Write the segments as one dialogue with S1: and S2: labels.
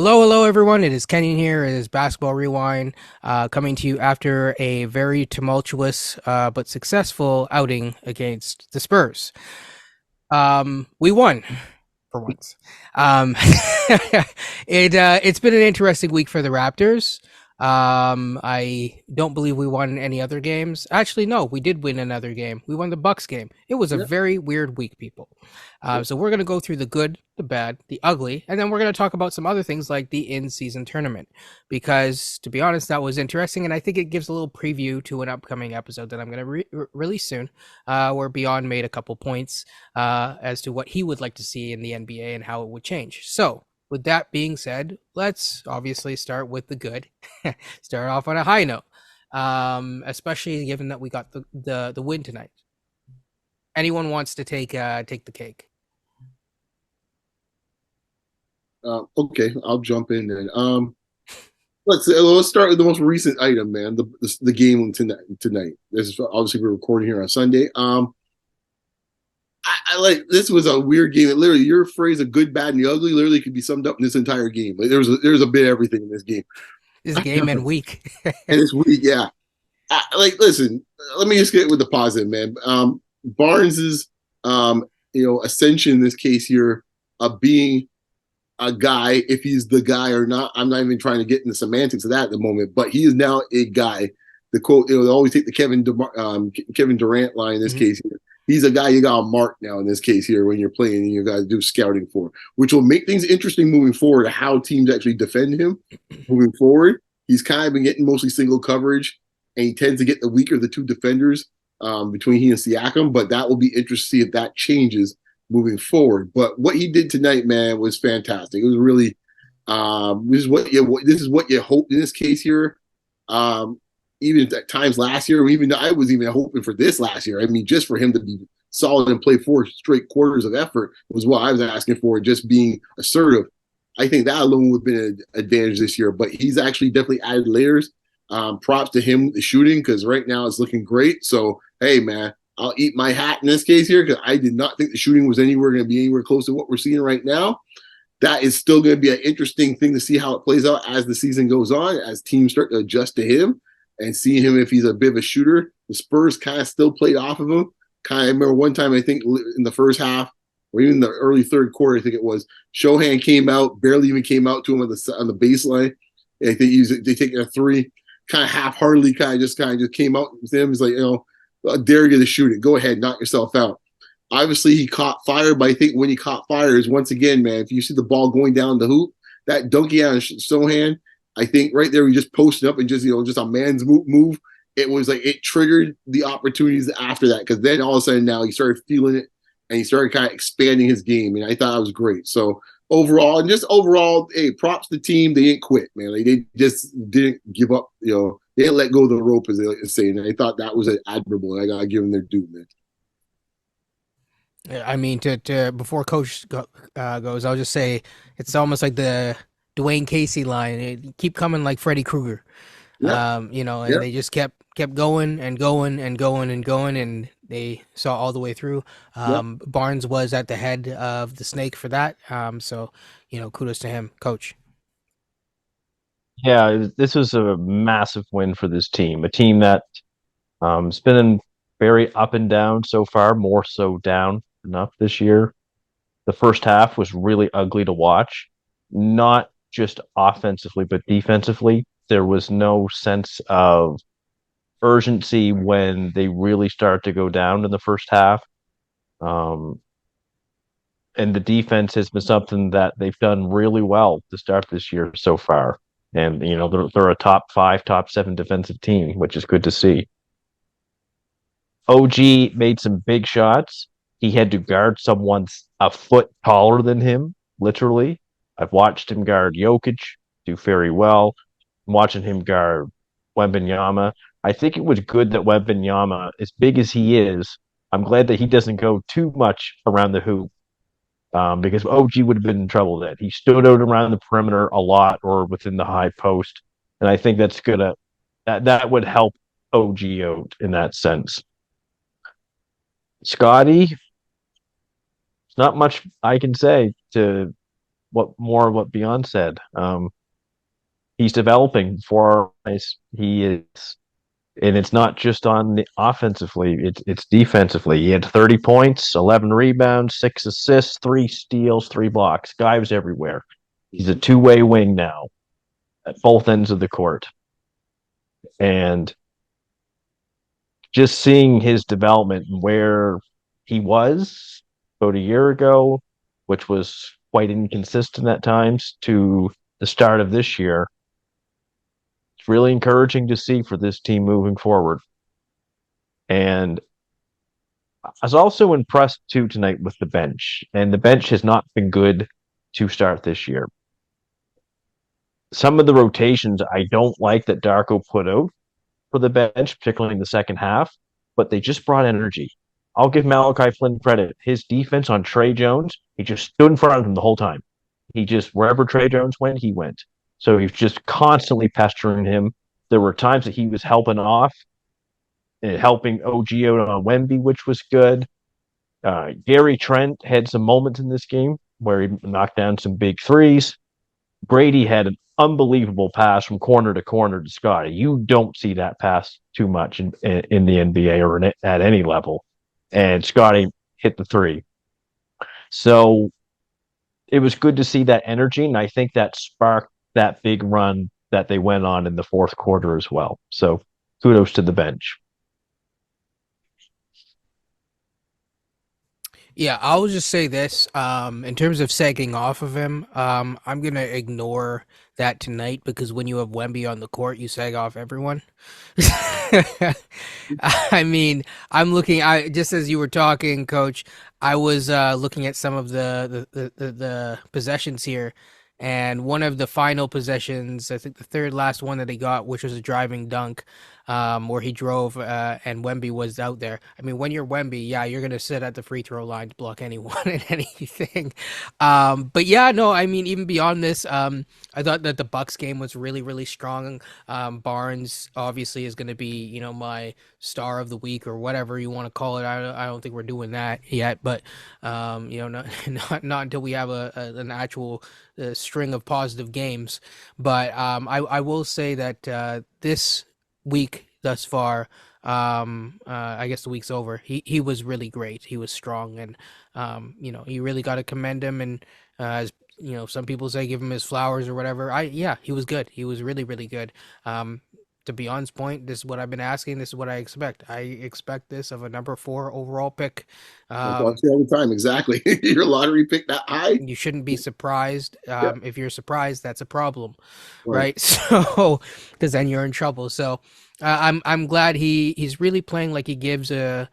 S1: Hello, everyone. It is Kenyon here. It is Basketball Rewind, coming to you after a very tumultuous but successful outing against the Spurs. We won for once. Um, it's been an interesting week for the Raptors. I don't believe we won any other games. Actually, no, we did win another game. We won the Bucks game. It was a
S2: Yep.
S1: very weird week, people.
S2: Yep.
S1: So we're gonna go through the good, the bad, the ugly, and then we're gonna talk about some other things like the in-season tournament. Because to be honest, that was interesting, and I think it gives a little preview to an upcoming episode that I'm gonna release soon, where Beyond made a couple points as to what he would like to see in the NBA and how it would change. So, with that being said, let's obviously start with the good. Start off on a high note, especially given that we got the win tonight. Anyone wants to take the cake?
S2: Okay, I'll jump in then. Let's start with the most recent item, man. The game tonight. Tonight. This is obviously we're recording here on Sunday. I like this was a weird game. It literally, your phrase "a good, bad, and the ugly" literally could be summed up in this entire game. Like there's a bit of everything in this game,
S1: This game
S2: and
S1: and week.
S2: it's weak. Yeah, listen. Let me just get with the positive, man. Barnes's ascension in this case here of being a guy, if he's the guy or not. I'm not even trying to get into semantics of that at the moment, but he is now a guy. The quote, they always take the Kevin Durant line in this
S1: Mhm.
S2: case here. He's a guy you got to mark now in this case here when you're playing and you got to do scouting for, which will make things interesting moving forward, how teams actually defend him moving forward. He's kind of been getting mostly single coverage, and he tends to get the weaker of the two defenders between he and Siakam, but that will be interesting to see if that changes moving forward. But what he did tonight, man, was fantastic. It was really this is what you hope in this case here. Even at times last year, even I was even hoping for this last year. I mean, just for him to be solid and play 4 straight quarters of effort was what I was asking for. Just being assertive. I think that alone would have been an advantage this year. But he's actually definitely added layers. Props to him, the shooting, because right now it's looking great. So hey, man, I'll eat my hat in this case here because I did not think the shooting was anywhere going to be anywhere close to what we're seeing right now. That is still going to be an interesting thing to see how it plays out as the season goes on, as teams start to adjust to him and see him if he's a bit of a shooter. The Spurs kind of still played off of him. Kind of, I remember one time, I think in the first half or even the early third quarter, I think it was, Shohan came out, barely even came out to him on the baseline. I think they taking a three, kind of half-heartedly, kind of just came out with him. He's like, I dare you to shoot it. Go ahead, knock yourself out. Obviously, he caught fire, but I think when he caught fire is once again, man, if you see the ball going down the hoop, that donkey on Sohan, I think right there, he just posted up and just a man's move. It was like it triggered the opportunities after that because then all of a sudden now he started feeling it and he started kind of expanding his game. And I thought it was great. So overall, hey, props to the team. They didn't quit, man. Like, they just didn't give up. They didn't let go of the rope, as they like to say. And I thought that was admirable. I got to give them their due, man.
S1: I mean, to before goes, I'll just say it's almost like the Dwayne Casey line. Keep coming like Freddy Krueger.
S2: Yep.
S1: And
S2: Yep.
S1: they just kept going and going and going and going, and they saw all the way through.
S2: Yep.
S1: Barnes was at the head of the snake for that. So kudos to him, coach.
S3: Yeah, this was a massive win for this team. A team that has been very up and down so far, more so down enough this year. The first half was really ugly to watch, not just offensively, but defensively. There was no sense of urgency when they really start to go down in the first half. Um, and the defense has been something that they've done really well to start this year so far. And they're a top five, top seven defensive team, which is good to see. OG made some big shots. He had to guard someone a foot taller than him, literally. I've watched him guard Jokic do very well. I'm watching him guard Wembanyama. I think it was good that Wembanyama, as big as he is, I'm glad that he doesn't go too much around the hoop because OG would have been in trouble then. He stood out around the perimeter a lot or within the high post, and I think that would help OG out in that sense. Scotty, not much I can say to what Beyond said. He's developing for our eyes. He is, and it's not just on the offensively, it's defensively. He had 30 points, 11 rebounds, 6 assists, 3 steals, 3 blocks. Guy was everywhere. He's a two-way wing now at both ends of the court. And just seeing his development and where he was about a year ago, which was quite inconsistent at times, to the start of this year, it's really encouraging to see for this team moving forward. And I was also impressed too tonight with the bench, and the bench has not been good to start this year. Some of the rotations I don't like that Darko put out for the bench, particularly in the second half, but they just brought energy. I'll give Malachi Flynn credit. His defense on Trey Jones, he just stood in front of him the whole time. He just, wherever Trey Jones went, he went. So he's just constantly pestering him. There were times that he was helping off and helping OG out on Wemby, which was good. Gary Trent had some moments in this game where he knocked down some big threes. Brady had an unbelievable pass from corner to corner to Scotty. You don't see that pass too much in the NBA or at any level. And Scotty hit the three. So it was good to see that energy, and I think that sparked that big run that they went on in the fourth quarter as well. So kudos to the bench.
S1: Yeah, I'll just say this. In terms of sagging off of him, I'm gonna ignore that tonight because when you have Wemby on the court, you sag off everyone. I mean, I'm looking. I just as you were talking, Coach, I was looking at some of the possessions here, and one of the final possessions, I think the third last one that he got, which was a driving dunk, where he drove and Wemby was out there. I mean, when you're Wemby, yeah, you're gonna sit at the free throw line to block anyone and anything. But yeah, no, I mean, even beyond this, I thought that the Bucks game was really, really strong. Barnes obviously is going to be, my star of the week or whatever you want to call it. I don't think we're doing that yet, but not not until we have an actual string of positive games. But I will say that this week thus far, I guess the week's over. He was really great. He was strong, and you really got to commend him. And as some people say, give him his flowers or whatever. Yeah, he was good. He was really, really good. To Beyond's point, this is what I've been asking. This is what I expect. I expect this of a number 4 overall pick.
S2: That's what I say all the time. Exactly. Your lottery pick that high?
S1: You shouldn't be surprised.
S2: Yeah.
S1: If you're surprised, that's a problem,
S2: Right.
S1: right? So, because then you're in trouble. So, I'm glad he's really playing like he gives a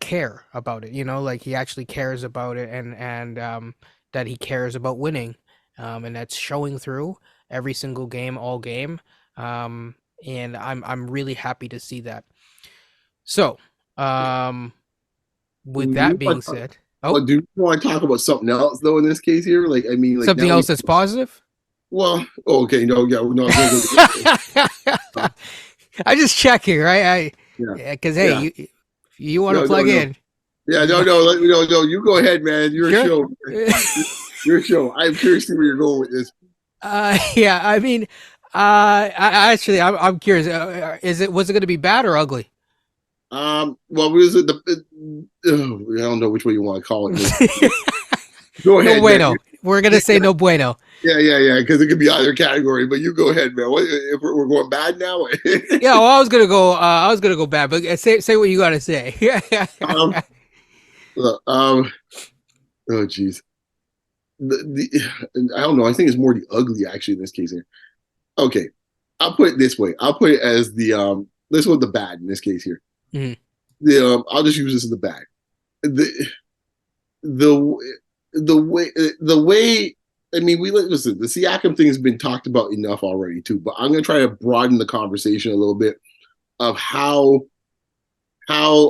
S1: care about it. Like he actually cares about it, and that he cares about winning, and that's showing through every single game, all game. And I'm really happy to see that. So, with that being said, oh,
S2: But do you want to talk about something else though in this case here? Like, I mean, like
S1: something else that's positive.
S2: well, okay, no, yeah, no,
S1: I'm just checking, right?
S2: yeah,
S1: Because hey,
S2: yeah.
S1: you want to
S2: No,
S1: plug
S2: no, no.
S1: in?
S2: Yeah, no. You go ahead, man. Your
S1: Sure.
S2: show. Your show. I'm curious to see where you're going with this.
S1: Yeah. I mean, actually, I'm curious. Was it going to be bad or ugly?
S2: Well, was it I don't know which way you want to call it. Go ahead,
S1: No bueno.
S2: man.
S1: We're gonna say no bueno.
S2: Yeah, because it could be either category. But you go ahead, man. What, if we're going bad now?
S1: Yeah. Well, I was gonna go. I was gonna go bad, but say what you gotta say.
S2: um, oh, geez. I don't know. I think it's more the ugly actually in this case here. Okay, I'll put it this way. I'll put it as the this was the bad in this case here.
S1: Mhm.
S2: I'll just use this as the bad. The the way I mean, we listen. The Siakam thing has been talked about enough already too, but I'm going to try to broaden the conversation a little bit of how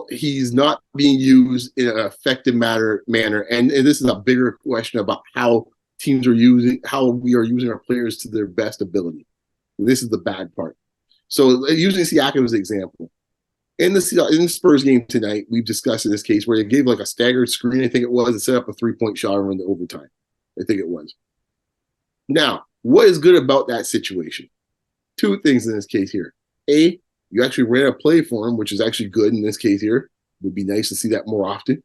S2: he's not being used in an effective manner, and this is a bigger question about how we are using our players to their best ability. And this is the bad part. So using Siakam as an example, in the Spurs game tonight, we've discussed in this case where they gave like a staggered screen, I think it was, and set up a 3-point shot around the overtime. I think it was. Now, what is good about that situation? Two things in this case here. A, you actually ran a play for him, which is actually good in this case here. Would be nice to see that more often.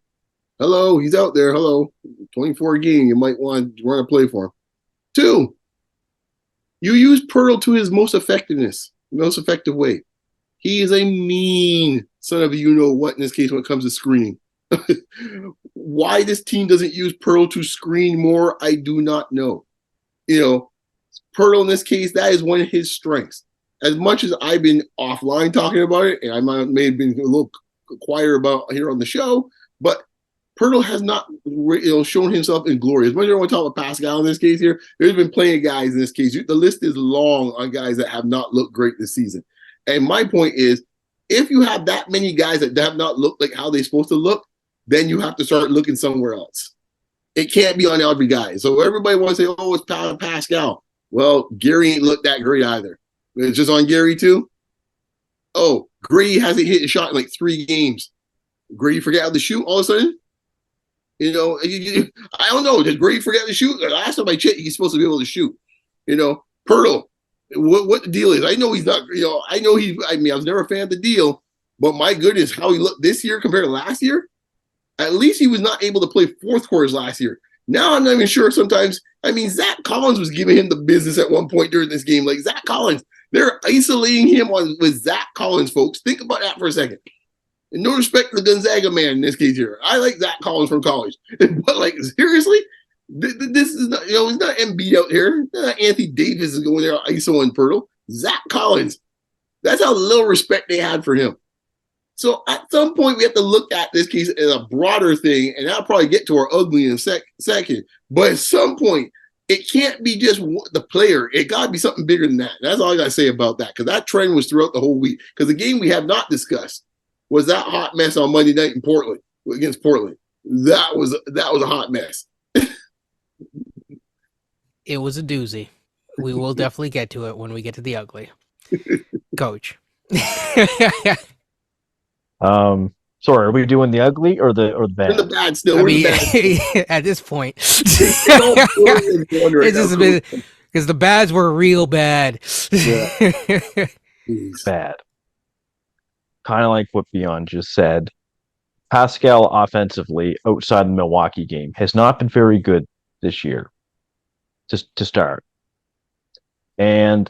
S2: Hello, he's out there. Hello. 24 game. You might want to run a play for him. Two, you use Pirtle to his most effective way. He is a mean son of a you-know-what in this case when it comes to screening. Why this team doesn't use Pirtle to screen more, I do not know. Pirtle in this case, that is one of his strengths. As much as I've been offline talking about it, and I may have been a little quieter about here on the show, but Pirtle has not shown himself in glory. As much as I want to talk about Pascal in this case here, there's been plenty of guys in this case. The list is long on guys that have not looked great this season. And my point is, if you have that many guys that have not looked like how they're supposed to look, then you have to start looking somewhere else. It can't be on every guy. So everybody wants to say, oh, it's Pascal. Well, Gary ain't looked that great either. It's just on Gary too. Oh, Grady hasn't hit a shot in like 3 games. Grady forget how to shoot all of a sudden? I don't know. Did Grady forget to shoot? Last time I checked, he's supposed to be able to shoot. Pirtle, what the deal is? I know he's not, I was never a fan of the deal, but my goodness, how he looked this year compared to last year. At least he was not able to play fourth quarters last year. Now I'm not even sure sometimes. Zach Collins was giving him the business at one point during this game. Like Zach Collins, they're isolating him with Zach Collins, folks. Think about that for a second. And no respect to the Gonzaga man in this case here. I like Zach Collins from college. But seriously, this is not, it's not Embiid out here. Not Anthony Davis is going there ISO and Pirtle. Zach Collins. That's how little respect they had for him. So at some point, we have to look at this case as a broader thing, and I'll probably get to our ugly in a second. But at some point, it can't be just the player. It got to be something bigger than that. That's all I got to say about that, because that trend was throughout the whole week. Because the game we have not discussed was that hot mess on Monday night in Portland against Portland. That was a hot mess.
S1: It was a doozy. We will definitely get to it when we get to the ugly. Coach.
S3: Sorry, are we doing the ugly or the bad?
S2: The bad still.
S1: At this point, it's just been because the bads were real bad.
S2: Yeah.
S3: Bad. Kind of like what Beyond just said. Pascal offensively outside the Milwaukee game has not been very good this year to start. And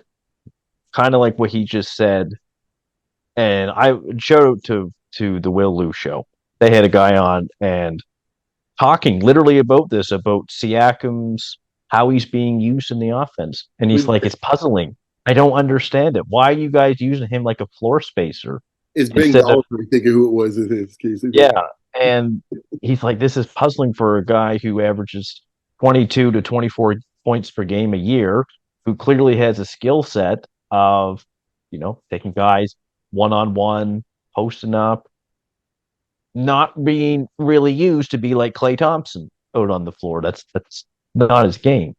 S3: kind of like what he just said, and I shout out to the Will Lou show. They had a guy on and talking literally about this, about Siakam's, how he's being used in the offense. And he's like, it's puzzling. I don't understand it. Why are you guys using him like a floor spacer?
S2: It's Ben Golliver, thinking who it was in his case.
S3: Yeah. And he's like, this is puzzling for a guy who averages 22 to 24 points per game a year, who clearly has a skill set of, taking guys one-on-one, posting up, not being really used to be like Klay Thompson out on the floor. That's not his game.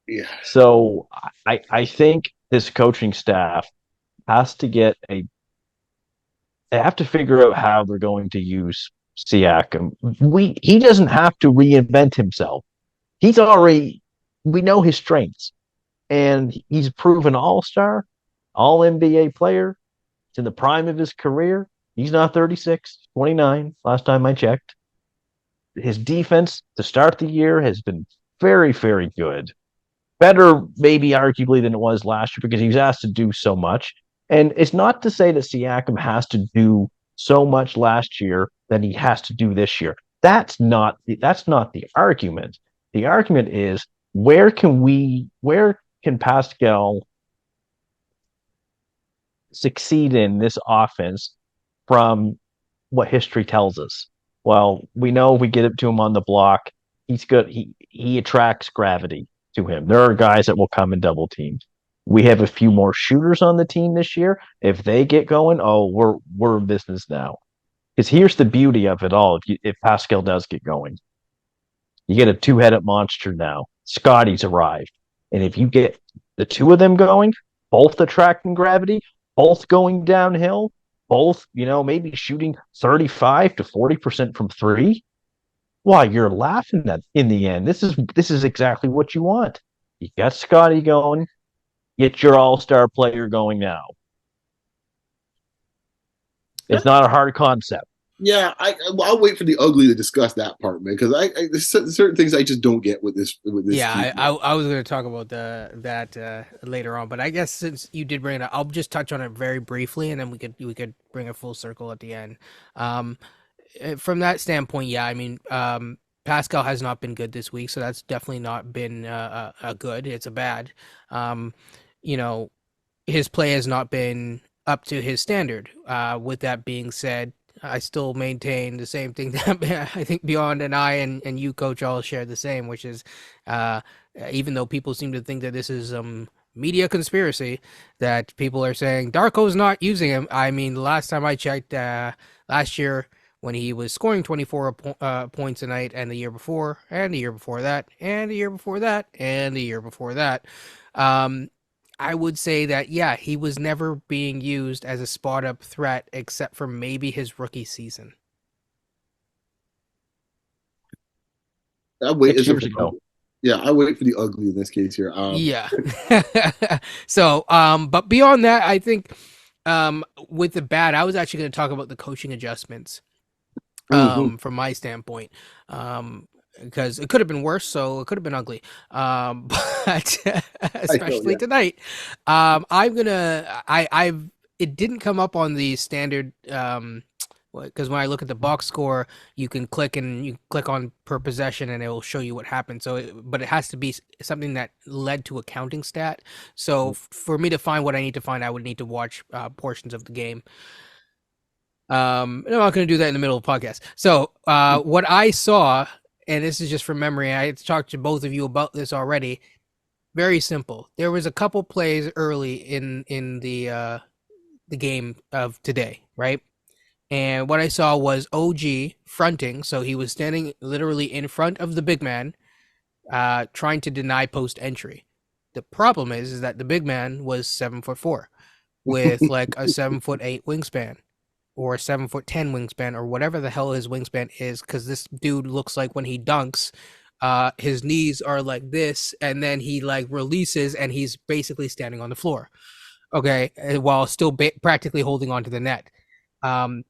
S2: Yeah.
S3: So I think this coaching staff has to they have to figure out how they're going to use Siakam. He doesn't have to reinvent himself. We know his strengths, and he's a proven all-star, all-NBA player. He's in the prime of his career. He's not 36, 29, last time I checked. His defense to start the year has been very, very good. Better, maybe arguably, than it was last year because he was asked to do so much. And it's not to say that Siakam has to do so much last year that he has to do this year. That's not the argument. The argument is where can Pascal succeed in this offense from what history tells us? Well, we know if we get it to him on the block, he's good. He attracts gravity to him. There are guys that will come and double team. We have a few more shooters on the team this year. If they get going, we're in business now. Because here's the beauty of it all. If Pascal does get going, you get a 2-headed monster now. Scotty's arrived, and if you get the two of them going, both attracting gravity, both going downhill, both maybe shooting 35 to 40% from 3. Why, you're laughing at in the end. This is exactly what you want. You got Scotty going, get your all-star player going now.
S2: Yeah,
S3: It's not a hard concept.
S2: yeah. I'll wait for the ugly to discuss that part, man, because there's certain things I just don't get with this
S1: Yeah,
S2: team.
S1: I was going to talk about that later on, but I guess since you did bring it up, I'll just touch on it very briefly, and then we could bring a full circle at the end. Um, from that standpoint, yeah, I mean, Pascal has not been good this week, so that's definitely not been a good. It's a bad. Um, you know, his play has not been up to his standard. With that being said, I still maintain the same thing that I think Beyond and I and you, Coach, all share the same, which is uh, even though people seem to think that this is media conspiracy, that people are saying Darko's not using him. I mean, the last time I checked, last year when he was scoring 24 points a night, and the year before, and the year before that, and the year before that, and the year before that. Um, I would say that, yeah, he was never being used as a spot up threat except for maybe his rookie season.
S2: I wait.
S3: 6 years ago.
S2: Yeah, I wait for the ugly in this case here.
S1: Yeah. So, but beyond that, I think with the bad, I was actually going to talk about the coaching adjustments
S2: Mhm.
S1: from my standpoint. Because it could have been worse, so it could have been ugly. But
S2: I know,
S1: especially
S2: yeah.
S1: tonight, I'm gonna. I've it didn't come up on the standard. Because when I look at the box score, you can click on per possession, and it will show you what happened. But it has to be something that led to a counting stat. So for me to find what I need to find, I would need to watch portions of the game. I'm not going to do that in the middle of the podcast. So, what I saw, and this is just from memory, I talked to both of you about this already. Very simple. There was a couple plays early in the game of today, right? And what I saw was OG fronting, so he was standing literally in front of the big man, trying to deny post entry. The problem is that the big man was 7'4" with like a 7'8" wingspan or a 7'10" wingspan or whatever the hell his wingspan is, because this dude looks like when he dunks, his knees are like this, and then he like releases, and he's basically standing on the floor. Okay, while still practically holding on to the net. Um,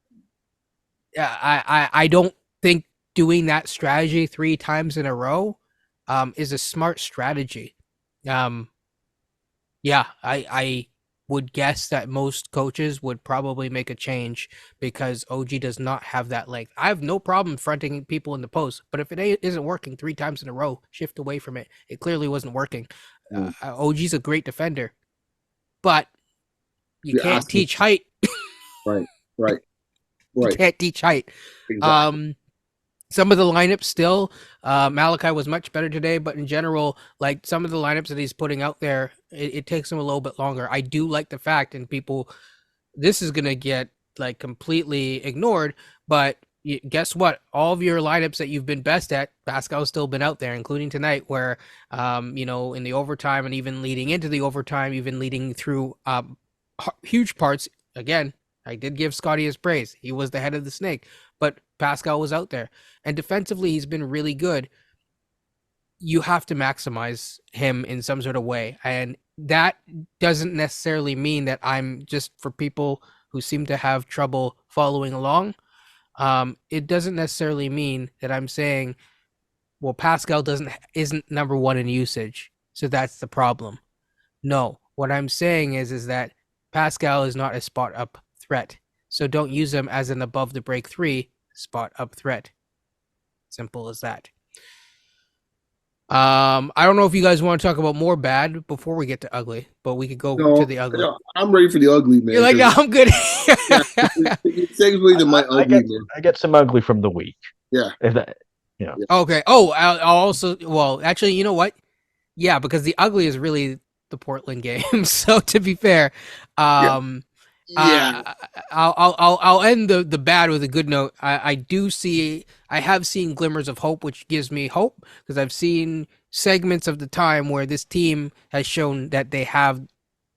S1: I don't think doing that strategy 3 times in a row, is a smart strategy. Um, yeah, I would guess that most coaches would probably make a change because OG does not have that length. I have no problem fronting people in the post, but if it isn't working 3 times in a row, shift away from it. It clearly wasn't working.
S2: Mm.
S1: OG's a great defender, but you
S2: You're
S1: can't
S2: asking.
S1: teach height.
S2: Right, right,
S1: You
S2: right.
S1: can't teach height.
S2: Exactly.
S1: Um, some of the lineups still, Malachi was much better today, but in general, like some of the lineups that he's putting out there, it takes him a little bit longer. I do like the fact, and people, this is gonna get like completely ignored, but guess what? All of your lineups that you've been best at, Pascal's still been out there, including tonight, where in the overtime and even leading into the overtime, even leading through huge parts. Again, I did give Scotty his praise. He was the head of the snake, but Pascal was out there. And defensively, he's been really good. You have to maximize him in some sort of way. And that doesn't necessarily mean that I'm just for people who seem to have trouble following along. It doesn't necessarily mean that I'm saying, well, Pascal isn't number one in usage, so that's the problem. No, what I'm saying is that Pascal is not a spot up threat. So don't use him as an above the break 3 spot up threat. Simple as that. I don't know if you guys want to talk about more bad before we get to ugly, but we could go to
S2: No,
S1: the ugly.
S2: no, I'm ready for the ugly,
S1: You're
S2: man.
S1: like, no, I'm good.
S2: Yeah, it segues to my
S3: I
S2: ugly,
S3: get
S2: man.
S3: I get some ugly from the week.
S2: Yeah.
S3: If that, yeah.
S1: Okay. Oh, I'll also, well, actually, you know what? Yeah, because the ugly is really the Portland game. So to be fair,
S2: Yeah.
S1: um,
S2: Yeah.
S1: I'll end the bad with a good note. I have seen glimmers of hope, which gives me hope because I've seen segments of the time where this team has shown that they have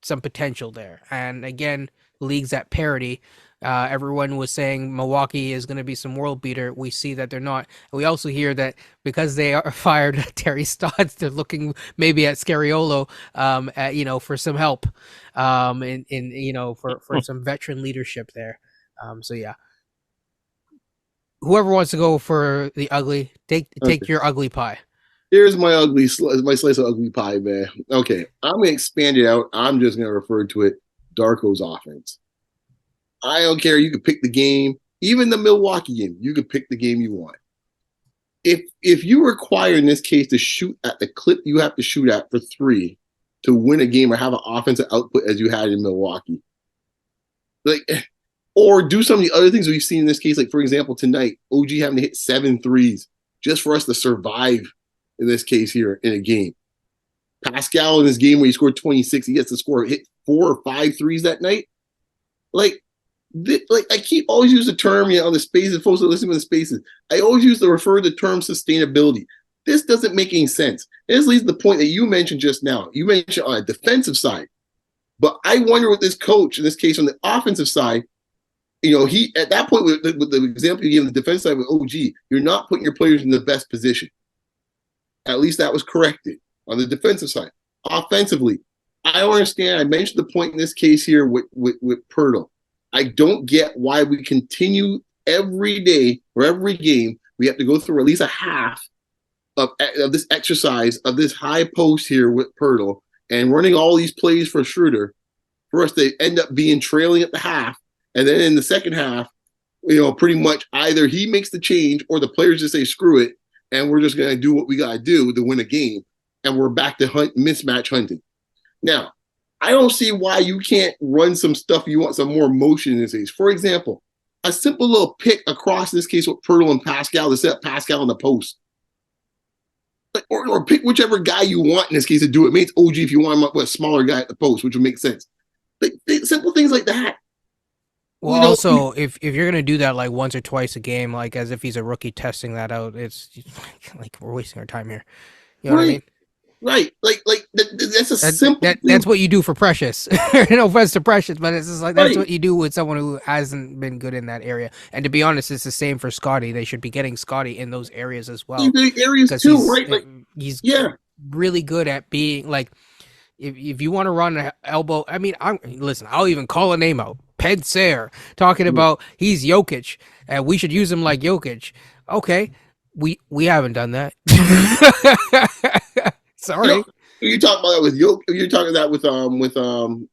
S1: some potential there. And again, the league's at parity. Everyone was saying Milwaukee is going to be some world beater. We see that they're not. And we also hear that because they are fired Terry Stotts, they're looking maybe at Scariolo, for some help, for some veteran leadership there. So yeah, whoever wants to go for the ugly, take your ugly pie.
S2: Here's my slice of ugly pie, man. Okay, I'm gonna expand it out. I'm just gonna refer to it Darko's offense. I don't care. You can pick the game, even the Milwaukee game. You can pick the game you want. If you require in this case to shoot at the clip you have to shoot at for three to win a game or have an offensive output as you had in Milwaukee, like, or do some of the other things we've seen in this case, like for example tonight, OG having to hit 7 threes just for us to survive in this case here in a game. Pascal in this game where he scored 26, he gets to hit 4 or 5 threes that night. Like I keep always use the term, on the spaces, folks that listen to the spaces. I always use to refer to the term sustainability. This doesn't make any sense. This leads to the point that you mentioned just now. You mentioned on a defensive side, but I wonder with this coach in this case on the offensive side. He at that point with the example you gave on the defense side with OG, you're not putting your players in the best position. At least that was corrected on the defensive side. Offensively, I don't understand. I mentioned the point in this case here with Pirtle. I don't get why we continue every day or every game. We have to go through at least a half of this exercise of this high post here with Pirtle and running all these plays for Schroeder for us to end up being trailing at the half. And then in the second half, pretty much either he makes the change or the players just say, screw it, and we're just going to do what we got to do to win a game. And we're back to mismatch hunting. Now, I don't see why you can't run some stuff. You want some more motion in this case. For example, a simple little pick across this case with Pirtle and Pascal to set Pascal in the post. Or pick whichever guy you want in this case to do it. Maybe it's OG if you want him up with a smaller guy at the post, which would make sense. Simple things like that.
S1: Well, also, if you're gonna do that like once or twice a game, like as if he's a rookie testing that out, it's like we're wasting our time here. You know what I mean?
S2: Right. That's a simple.
S1: That's what you do for Precious. No offense to Precious, but it's just like that's what you do with someone who hasn't been good in that area. And to be honest, it's the same for Scotty. They should be getting Scotty in those areas as well.
S2: Areas too, right?
S1: He's really good at being like. If you want to run an elbow, I mean, I'll even call a name out. Pedser talking about he's Jokic and we should use him like Jokic. Okay, we haven't done that. Sorry.
S2: You talking about that with Jokic? You're talking that with Pirtle,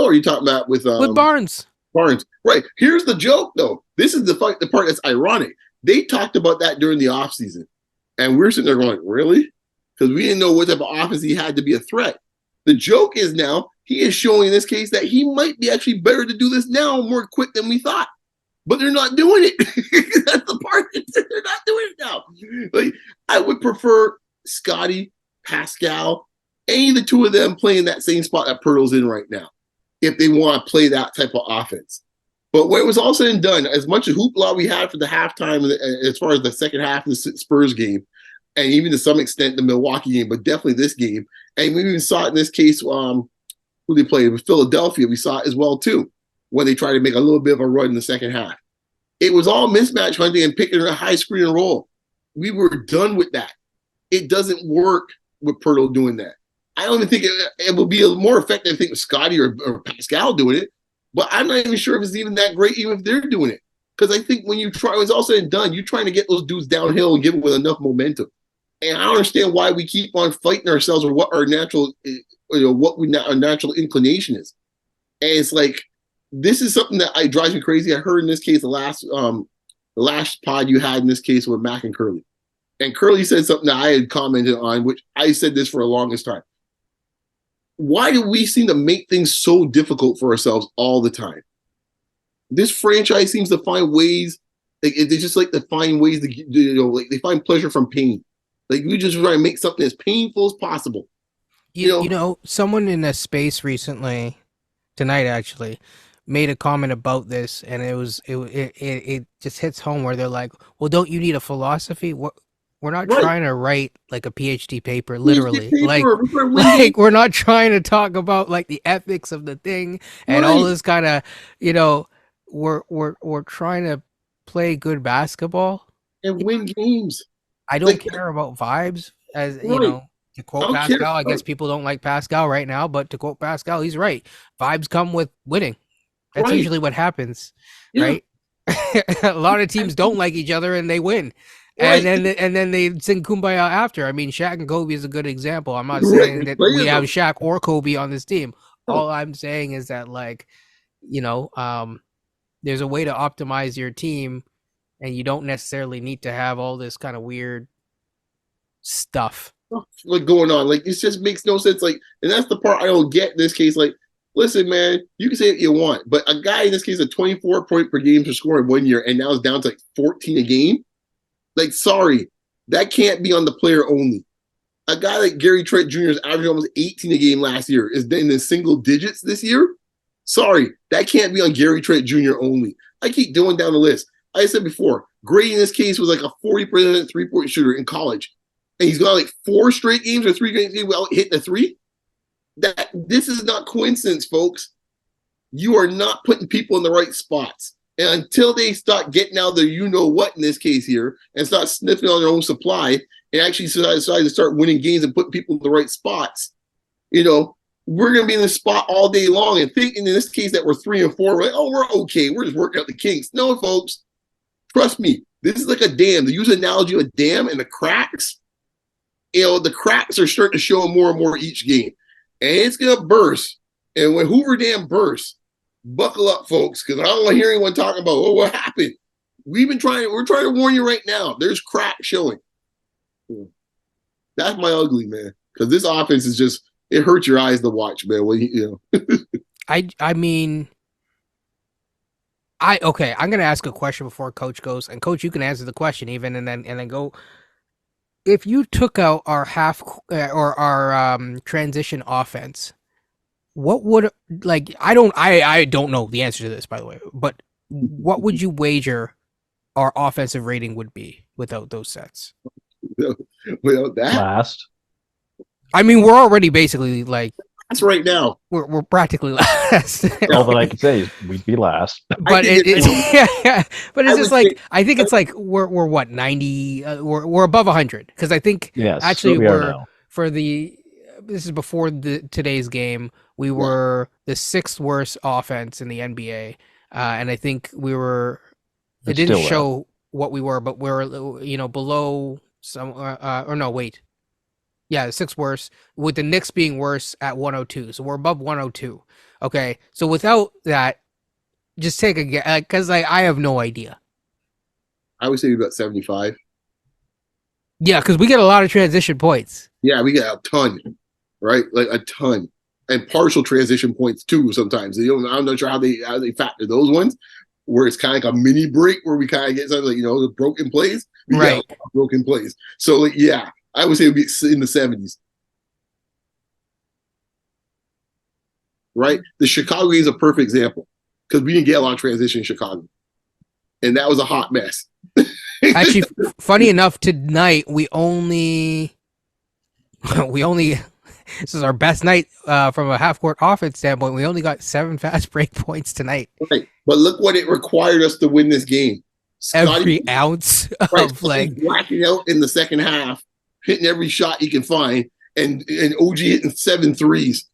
S2: or are you talking about with
S1: Barnes?
S2: Barnes, right? Here's the joke, though. This is the part that's ironic. They talked about that during the offseason, and we're sitting there going, "Really?" Because we didn't know what type of offense he had to be a threat. The joke is now he is showing in this case that he might be actually better to do this now more quick than we thought. But they're not doing it. That's the part. They're not doing it now. Like, I would prefer Scotty, Pascal, any of the two of them playing that same spot that Pirtle's in right now, if they want to play that type of offense. But when it was all said and done, as much as hoopla we had for the halftime, as far as the second half of the Spurs game, and even to some extent the Milwaukee game, but definitely this game, and we even saw it in this case, who they played with Philadelphia, we saw it as well too, when they tried to make a little bit of a run in the second half. It was all mismatch hunting and picking a high screen and roll. We were done with that. It doesn't work with Pirtle doing that. I don't even think it will be a more effective, I think, with Scotty or Pascal doing it, but I'm not even sure if it's even that great, even if they're doing it. Because I think when it's all said and done, you're trying to get those dudes downhill and give them with enough momentum. And I don't understand why we keep on fighting ourselves or what our natural, our natural inclination is. And it's like, this is something that drives me crazy. I heard in this case, the last pod you had in this case with Mac and Curly. And Curly said something that I had commented on, which I said this for the longest time. Why do we seem to make things so difficult for ourselves all the time? This franchise seems to find ways, they just like to find ways to, like they find pleasure from pain. Like we just try to make something as painful as possible.
S1: You know, someone in a space recently, tonight actually, made a comment about this, and it just hits home where they're like, "Well, don't you need a philosophy? We're not trying to write like a PhD paper, literally. Like we're not trying to talk about like the ethics of the thing and all this kind of, we're trying to play good basketball.
S2: and win games.
S1: I don't
S2: Like,
S1: care about vibes, as you
S2: right.
S1: know. To
S2: I
S1: quote
S2: don't care.
S1: Pascal, I guess people don't like Pascal right now, but to quote Pascal, he's right. Vibes come with winning. That's
S2: Right.
S1: usually what happens,
S2: Yeah.
S1: right? A lot of teams don't like each other and they win.
S2: Right.
S1: And then they sing kumbaya after. I mean, Shaq and Kobe is a good example. I'm not
S2: Right.
S1: saying
S2: There's
S1: that
S2: plenty
S1: we
S2: of
S1: have
S2: them.
S1: Shaq or Kobe on this team.
S2: No.
S1: All I'm saying is that, like, you know, there's a way to optimize your team, and you don't necessarily need to have all this kind of weird stuff.
S2: Like going on. Like it just makes no sense. Like, and that's the part I don't get in this case. Like, listen, man, you can say what you want, but a guy in this case, a 24 point per game to score in 1 year, and now it's down to like 14 a game. Like, sorry, that can't be on the player only. A guy like Gary Trent Jr. is averaging almost 18 a game last year, is in the single digits this year. Sorry, that can't be on Gary Trent Jr. only. I keep going down the list. Like I said before, Gray in this case was like a 40% 3-point shooter in college. And he's got like 4 straight games or 3 games without hitting a 3. That this is not coincidence, folks. You are not putting people in the right spots. And until they start getting out there, you know what in this case here, and start sniffing on their own supply and actually decide to start winning games and putting people in the right spots, you know, we're going to be in this spot all day long and thinking in this case that we're 3 and 4. We're like, oh, we're okay. We're just working out the kinks. No, folks, trust me. This is like a dam. To use an analogy of a dam and the cracks, you know, the cracks are starting to show more and more each game. And it's going to burst. And when Hoover Dam bursts, buckle up, folks, because I don't want to hear anyone talking about, oh, what happened? We're trying to warn you right now. There's crack showing. That's my ugly, man. Because this offense is just, it hurts your eyes to watch, man. When you know.
S1: I mean, okay. I'm gonna ask a question before Coach goes, and Coach, you can answer the question even, and then go. If you took out our or our transition offense, what would, like, I don't know the answer to this, by the way, but what would you wager our offensive rating would be without those sets?
S2: Without that,
S3: Last.
S1: I mean, we're already basically like,
S2: that's right now.
S1: we're practically last.
S3: All that I can say is we'd be last.
S1: But it's yeah, but it's just like, I think it's
S2: I-
S1: like we're what, 90, we're above 100, because I think
S3: Yes,
S1: actually
S3: we are
S1: we're,
S3: now.
S1: for the, this is before today's game, we were the 6th worst offense in the NBA, and I think we were, it
S3: It's
S1: didn't
S3: still
S1: show what we were, but we're, you know, below some, or no, wait, yeah, the 6th worst, with the Knicks being worse at 102, so we're above 102. Okay, so without that, just take a guess, because I have no idea.
S2: I would say about 75.
S1: Yeah, because we get a lot of transition points.
S2: Yeah, we got a ton, right? Like a ton, and partial transition points too. Sometimes I'm not sure how they factor those ones, where it's kind of like a mini break where we kind of get something like, you know, the broken plays. We
S1: Right.
S2: got broken plays. So like, yeah, I would say it'd be in the 70s. Right? The Chicago game is a perfect example because we didn't get a lot of transition in Chicago, and that was a hot mess.
S1: Actually, funny enough, tonight we only this is our best night from a half court offense standpoint. We only got 7 fast break points tonight.
S2: Right. But look what it required us to win this game.
S1: Every ounce of like
S2: blacking out in the second half, hitting every shot he can find, and OG hitting 7 threes.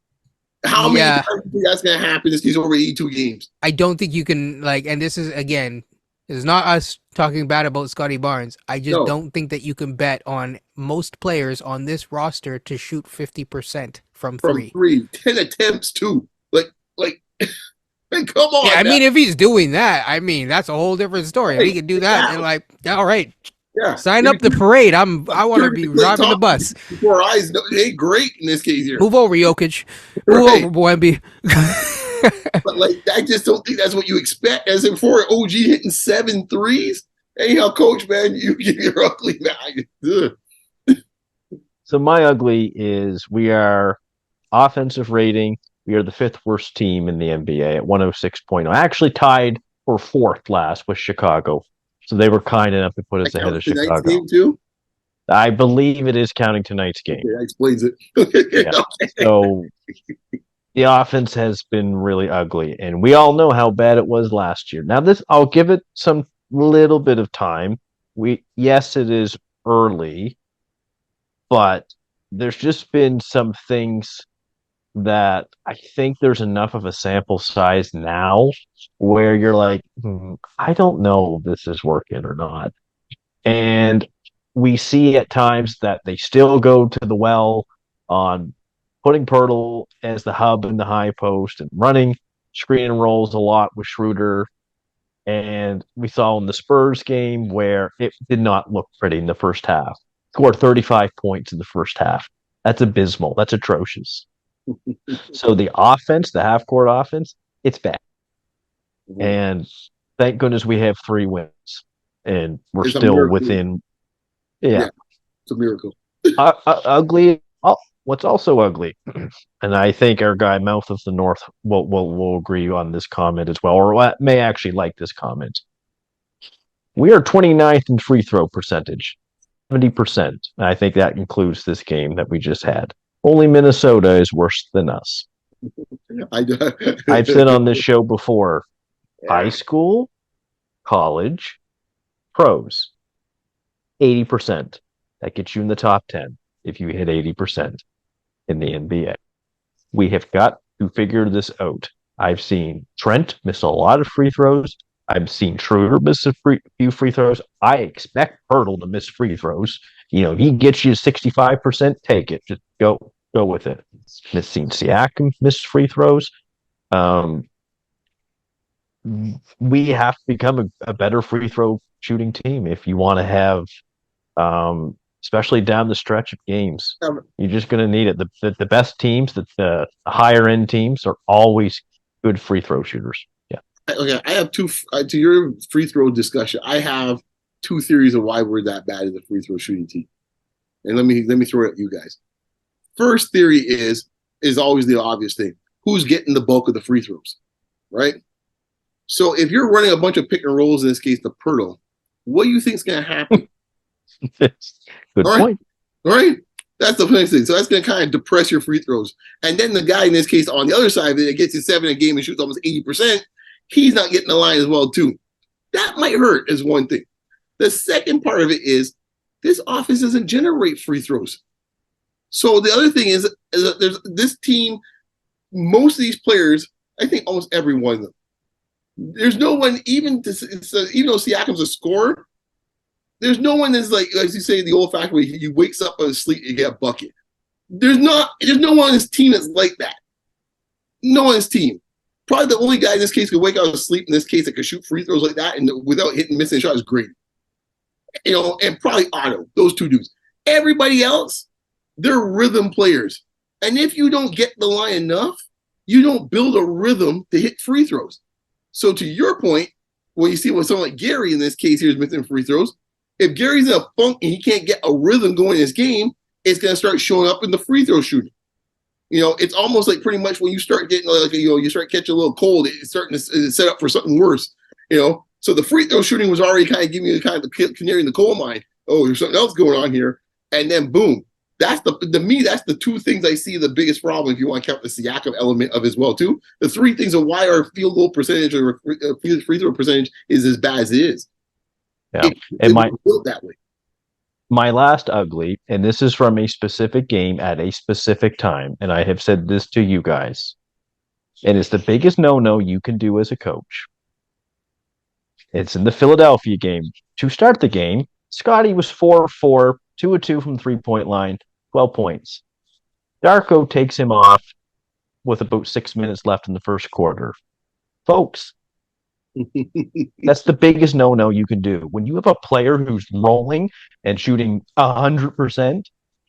S2: How many times do you think that's going to happen this case over 82 games?
S1: I don't think you can, like, and this is, again, this is not us talking bad about Scotty Barnes. I just don't think that you can bet on most players on this roster to shoot 50% from three.
S2: 10 attempts too. Like, come on.
S1: Yeah, I mean, if he's doing that, I mean, that's a whole different story. If he can do that, and like, all right, sign up the parade. I want to be driving the bus.
S2: Before our eyes, hey, great in this case here.
S1: Move over, Jokic. Move over, Wemby.
S2: But like, I just don't think that's what you expect. As in for OG hitting 7 threes. Anyhow, coach, man, you give your ugly man.
S3: So my ugly is we are offensive rating. We are the 5th worst team in the NBA at 106.0. Actually tied for 4th last with Chicago. So they were kind enough to put us ahead of Chicago.
S2: Game too?
S3: I believe it is counting tonight's game.
S2: Okay, that explains it.
S3: Yeah.
S2: Okay.
S3: So The offense has been really ugly, and we all know how bad it was last year. Now, this I'll give it some little bit of time. Yes, it is early, but there's just been some things that I think there's enough of a sample size now where you're like, I don't know if this is working or not. And we see at times that they still go to the well on putting Pirtle as the hub in the high post and running screen and rolls a lot with Schroeder. And we saw in the Spurs game where it did not look pretty in the first half. Scored 35 points in the first half. That's abysmal. That's atrocious. So the offense, the half court offense, it's bad. And thank goodness we have 3 wins. And we're
S2: It's a
S3: still
S2: miracle.
S3: within.
S2: Yeah,
S3: Yeah.
S2: it's a miracle.
S3: Ugly. What's also ugly, and I think our guy Mouth of the North will agree on this comment as well, or may actually like this comment. We are 29th in free throw percentage, 70%. And I think that includes this game that we just had. Only Minnesota is worse than us. I've said on this show before, high school, college, pros, 80%. That gets you in the top 10 if you hit 80% in the NBA. We have got to figure this out. I've seen Trent miss a lot of free throws. I've seen Schroeder miss a few free throws. I expect Pirtle to miss free throws. If he gets you 65%, take it. Just go with it. I've seen Siakam miss free throws. We have to become a better free throw shooting team if you want to have especially down the stretch of games. You're just going to need it. The best teams, the higher end teams, are always good free throw shooters. Yeah.
S2: Okay, I have two. To your free throw discussion, I have 2 theories of why we're that bad as a free throw shooting team, and let me throw it at you guys. First theory is always the obvious thing: who's getting the bulk of the free throws, right? So if you're running a bunch of pick and rolls, in this case, the Pirtle, what do you think is going to happen?
S3: Good point.
S2: All right. That's the first thing. So that's going to kind of depress your free throws. And then the guy in this case on the other side of it, gets his 7 a game and shoots almost 80%. He's not getting the line as well, too. That might hurt as one thing. The second part of it is this offense doesn't generate free throws. So the other thing is there's this team, most of these players, I think almost every one of them, there's no one, even though Siakam's a scorer, there's no one that's like, as you say, the old fashioned way, he wakes up out of sleep and get a bucket. There's no one on his team that's like that. No one on his team. Probably the only guy in this case could wake up out of sleep in this case that could shoot free throws like that and without missing a shot is great. And probably Otto, those 2 dudes. Everybody else, they're rhythm players. And if you don't get the line enough, you don't build a rhythm to hit free throws. So to your point, when you see what someone like Gary in this case here is missing free throws, if Gary's in a funk and he can't get a rhythm going in his game, it's going to start showing up in the free throw shooting. It's almost like pretty much when you start getting you start catching a little cold, it's starting to set up for something worse. So the free throw shooting was already kind of giving you kind of the canary in the coal mine. Oh, there's something else going on here, and then boom. That's that's the 2 things I see the biggest problem if you want to count the Siakam element of as well too. The 3 things of why our field goal percentage or free throw percentage is as bad as it is.
S3: Yeah, and
S2: built that way.
S3: My last ugly, and this is from a specific game at a specific time, and I have said this to you guys, and it's the biggest no-no you can do as a coach. It's in the Philadelphia game. To start the game, Scotty was 4-4, 2 of 2 from the 3-point line, 12 points. Darko takes him off with about 6 minutes left in the first quarter. Folks, that's the biggest no-no you can do. When you have a player who's rolling and shooting 100%,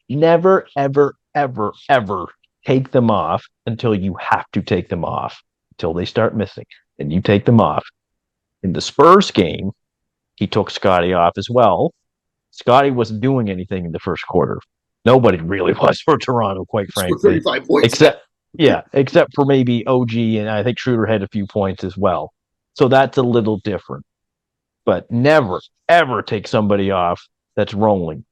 S3: never, ever, ever, ever take them off until you have to take them off, until they start missing. And you take them off. In the Spurs game, he took Scotty off as well. Scotty wasn't doing anything in the first quarter. Nobody really was for Toronto, quite frankly.
S2: 35 points.
S3: Except for maybe OG, and I think Schroeder had a few points as well. So that's a little different. But never, ever take somebody off that's rolling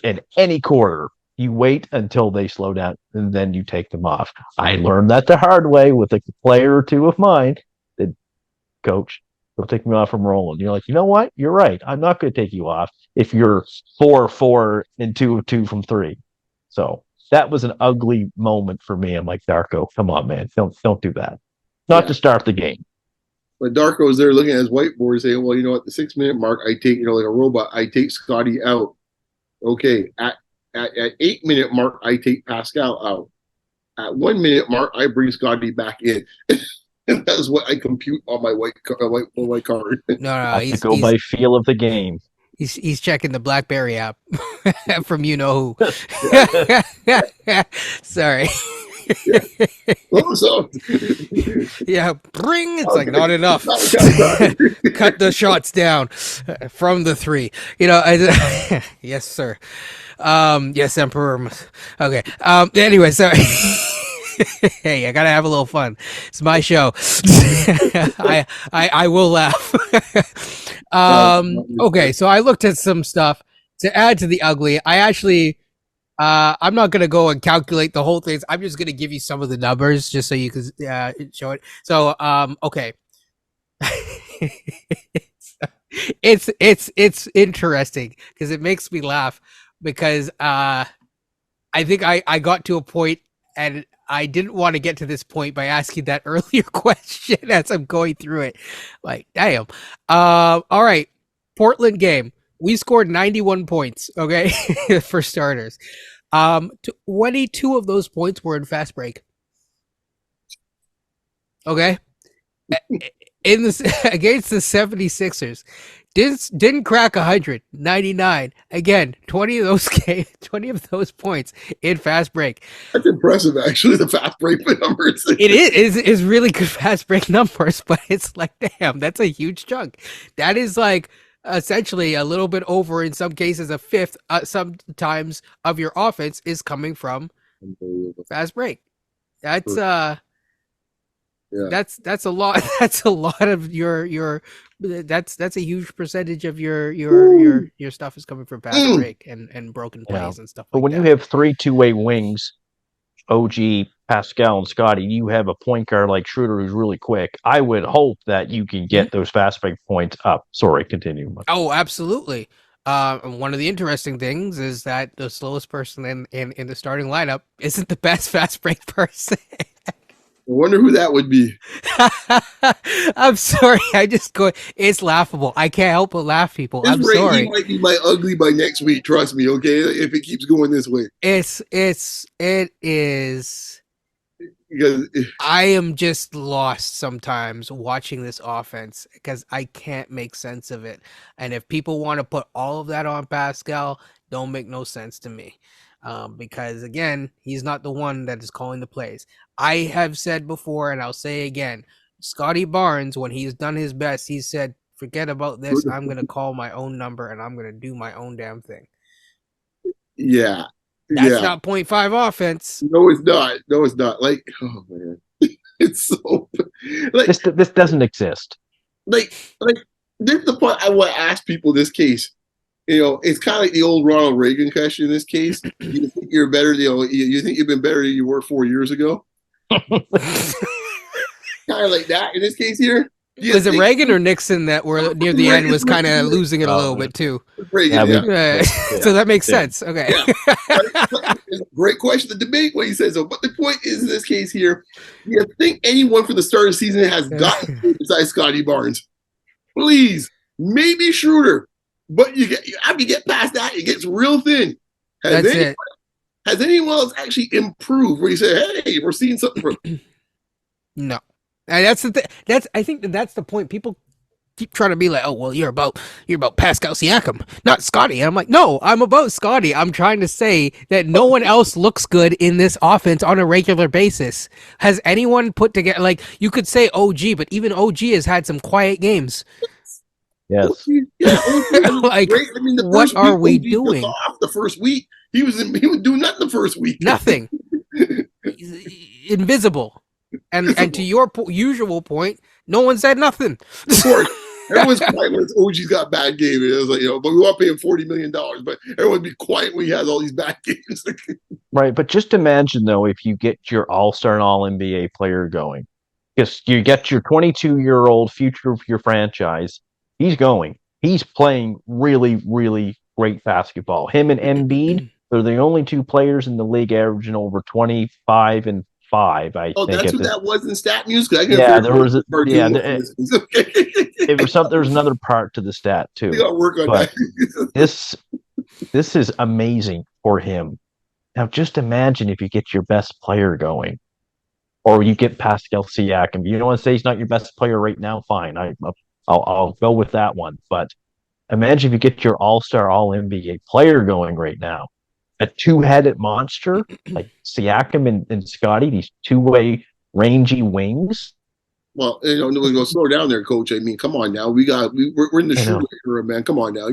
S3: in any quarter You wait until they slow down, and then you take them off. I learned that the hard way with a player or two of mine. That coach, don't take me off from rolling. You're like, you know what? You're right. I'm not going to take you off if you're 4-4 and 2-2 from three. So that was an ugly moment for me. I'm like, Darko, come on, man, don't do that. Not to start the game.
S2: But Darko was there looking at his whiteboard saying, well, you know, at the 6-minute mark, I take, you know, like a robot, I take Scotty out. Okay. At 8-minute mark, I take Pascal out. At 1 minute mark, I bring Scotty back in. And that's what I compute on my white card.
S1: No,
S3: he's go by feel of the game.
S1: He's checking the BlackBerry app from you know who. Sorry.
S2: Yeah.
S1: Yeah, bring. It's like not enough. Cut the shots down from the 3. You know, yes, sir. Yes, Emperor. Okay. Anyway, so hey, I gotta have a little fun. It's my show. I will laugh. Okay, so I looked at some stuff to add to the ugly. I actually. I'm not gonna go and calculate the whole thing. I'm just gonna give you some of the numbers just so you can show it. So, okay, it's interesting because it makes me laugh because I think I got to a point and I didn't want to get to this point by asking that earlier question as I'm going through it. Like, damn. All right, Portland game. We scored 91 points, okay, for starters. 22 of those points were in fast break. Okay? In this against the 76ers. Didn't crack 100, 99. Again, 20 of those points in fast break.
S2: That's impressive, actually, the fast break numbers.
S1: It is really good fast break numbers, but it's like, damn, that's a huge chunk. That is like essentially a little bit over, in some cases, a fifth, sometimes of your offense is coming from fast break. That's that's a lot. That's a lot of your. That's a huge percentage of your stuff is coming from fast break and broken plays and stuff.
S3: But
S1: like
S3: when
S1: that.
S3: you have 3 two-way wings, OG, Pascal, and Scotty, you have a point guard like Schroeder who's really quick. I would hope that you can get those fast break points up. Sorry, continue.
S1: Oh, absolutely. One of the interesting things is that the slowest person in the starting lineup isn't the best fast break person.
S2: I wonder who that would be.
S1: I'm sorry. I just go. It's laughable. I can't help but laugh, people. I'm sorry.
S2: He might be my ugly by next week. Trust me. Okay, if it keeps going this way,
S1: it is.
S2: Because
S1: I am just lost sometimes watching this offense because I can't make sense of it. And if people want to put all of that on Pascal, don't make no sense to me. Because again, he's not the one that is calling the plays. I have said before, and I'll say again, Scotty Barnes, when he's done his best, he said, forget about this. I'm going to call my own number and I'm going to do my own damn thing.
S2: Yeah.
S1: That's not 0.5 offense.
S2: No, it's not. No, it's not. Like, oh man. It's so like
S3: this doesn't exist.
S2: Like this is the point I want to ask people in this case. You know, it's kind of like the old Ronald Reagan question in this case. You think you're better, you think you've been better than you were 4 years ago? Kind of like that in this case here.
S1: Was it Reagan or Nixon that were near the end was kind of losing it a little bit too?
S2: Reagan,
S1: yeah. So that makes sense. Okay.
S2: Yeah. Great question. The debate what he says. So, but the point is in this case here, you think anyone for the start of the season has gotten besides Scotty Barnes? Please, maybe Schroeder. But you after you get past that, it gets real thin. Has anyone else actually improved where you say, hey, we're seeing something from
S1: No. And that's the thing. I think that's the point. People keep trying to be like, oh well, you're about Pascal Siakam, not Scotty. And I'm like, no, I'm about Scotty. I'm trying to say that no one else looks good in this offense on a regular basis. Has anyone put together, like, you could say OG, but even OG has had some quiet games.
S3: Yes.
S2: Yeah,
S1: like,
S2: great. I mean,
S1: what are we doing?
S2: Off the first week, he was doing nothing the first week.
S1: Nothing. Invisible. And to your usual point, no one said nothing.
S2: Everyone's quiet when OG's got bad game. It was like, but we want to pay him $40 million. But everyone be quiet when he has all these bad games.
S3: Right. But just imagine, though, if you get your all-star and all-NBA player going, because you get your 22-year-old future of your franchise, he's going. He's playing really, really great basketball. Him and Embiid, they're the only two players in the league averaging over 25 and 5, I
S2: Oh,
S3: think.
S2: that's what that was in stat news? Because I can
S3: Yeah, there was
S2: cartoon
S3: it was something. There was another part to the stat too.
S2: We got to work on
S3: but
S2: that.
S3: this is amazing for him. Now, just imagine if you get your best player going, or you get Pascal Siakam. You don't want to say he's not your best player right now. Fine, I'll go with that one. But imagine if you get your all-star, all-NBA player going right now. A two-headed monster like Siakam and Scotty, these two-way rangy wings.
S2: Well, we're going to slow down there, Coach. I mean, come on now. We're in the shooter era, man. Come on now.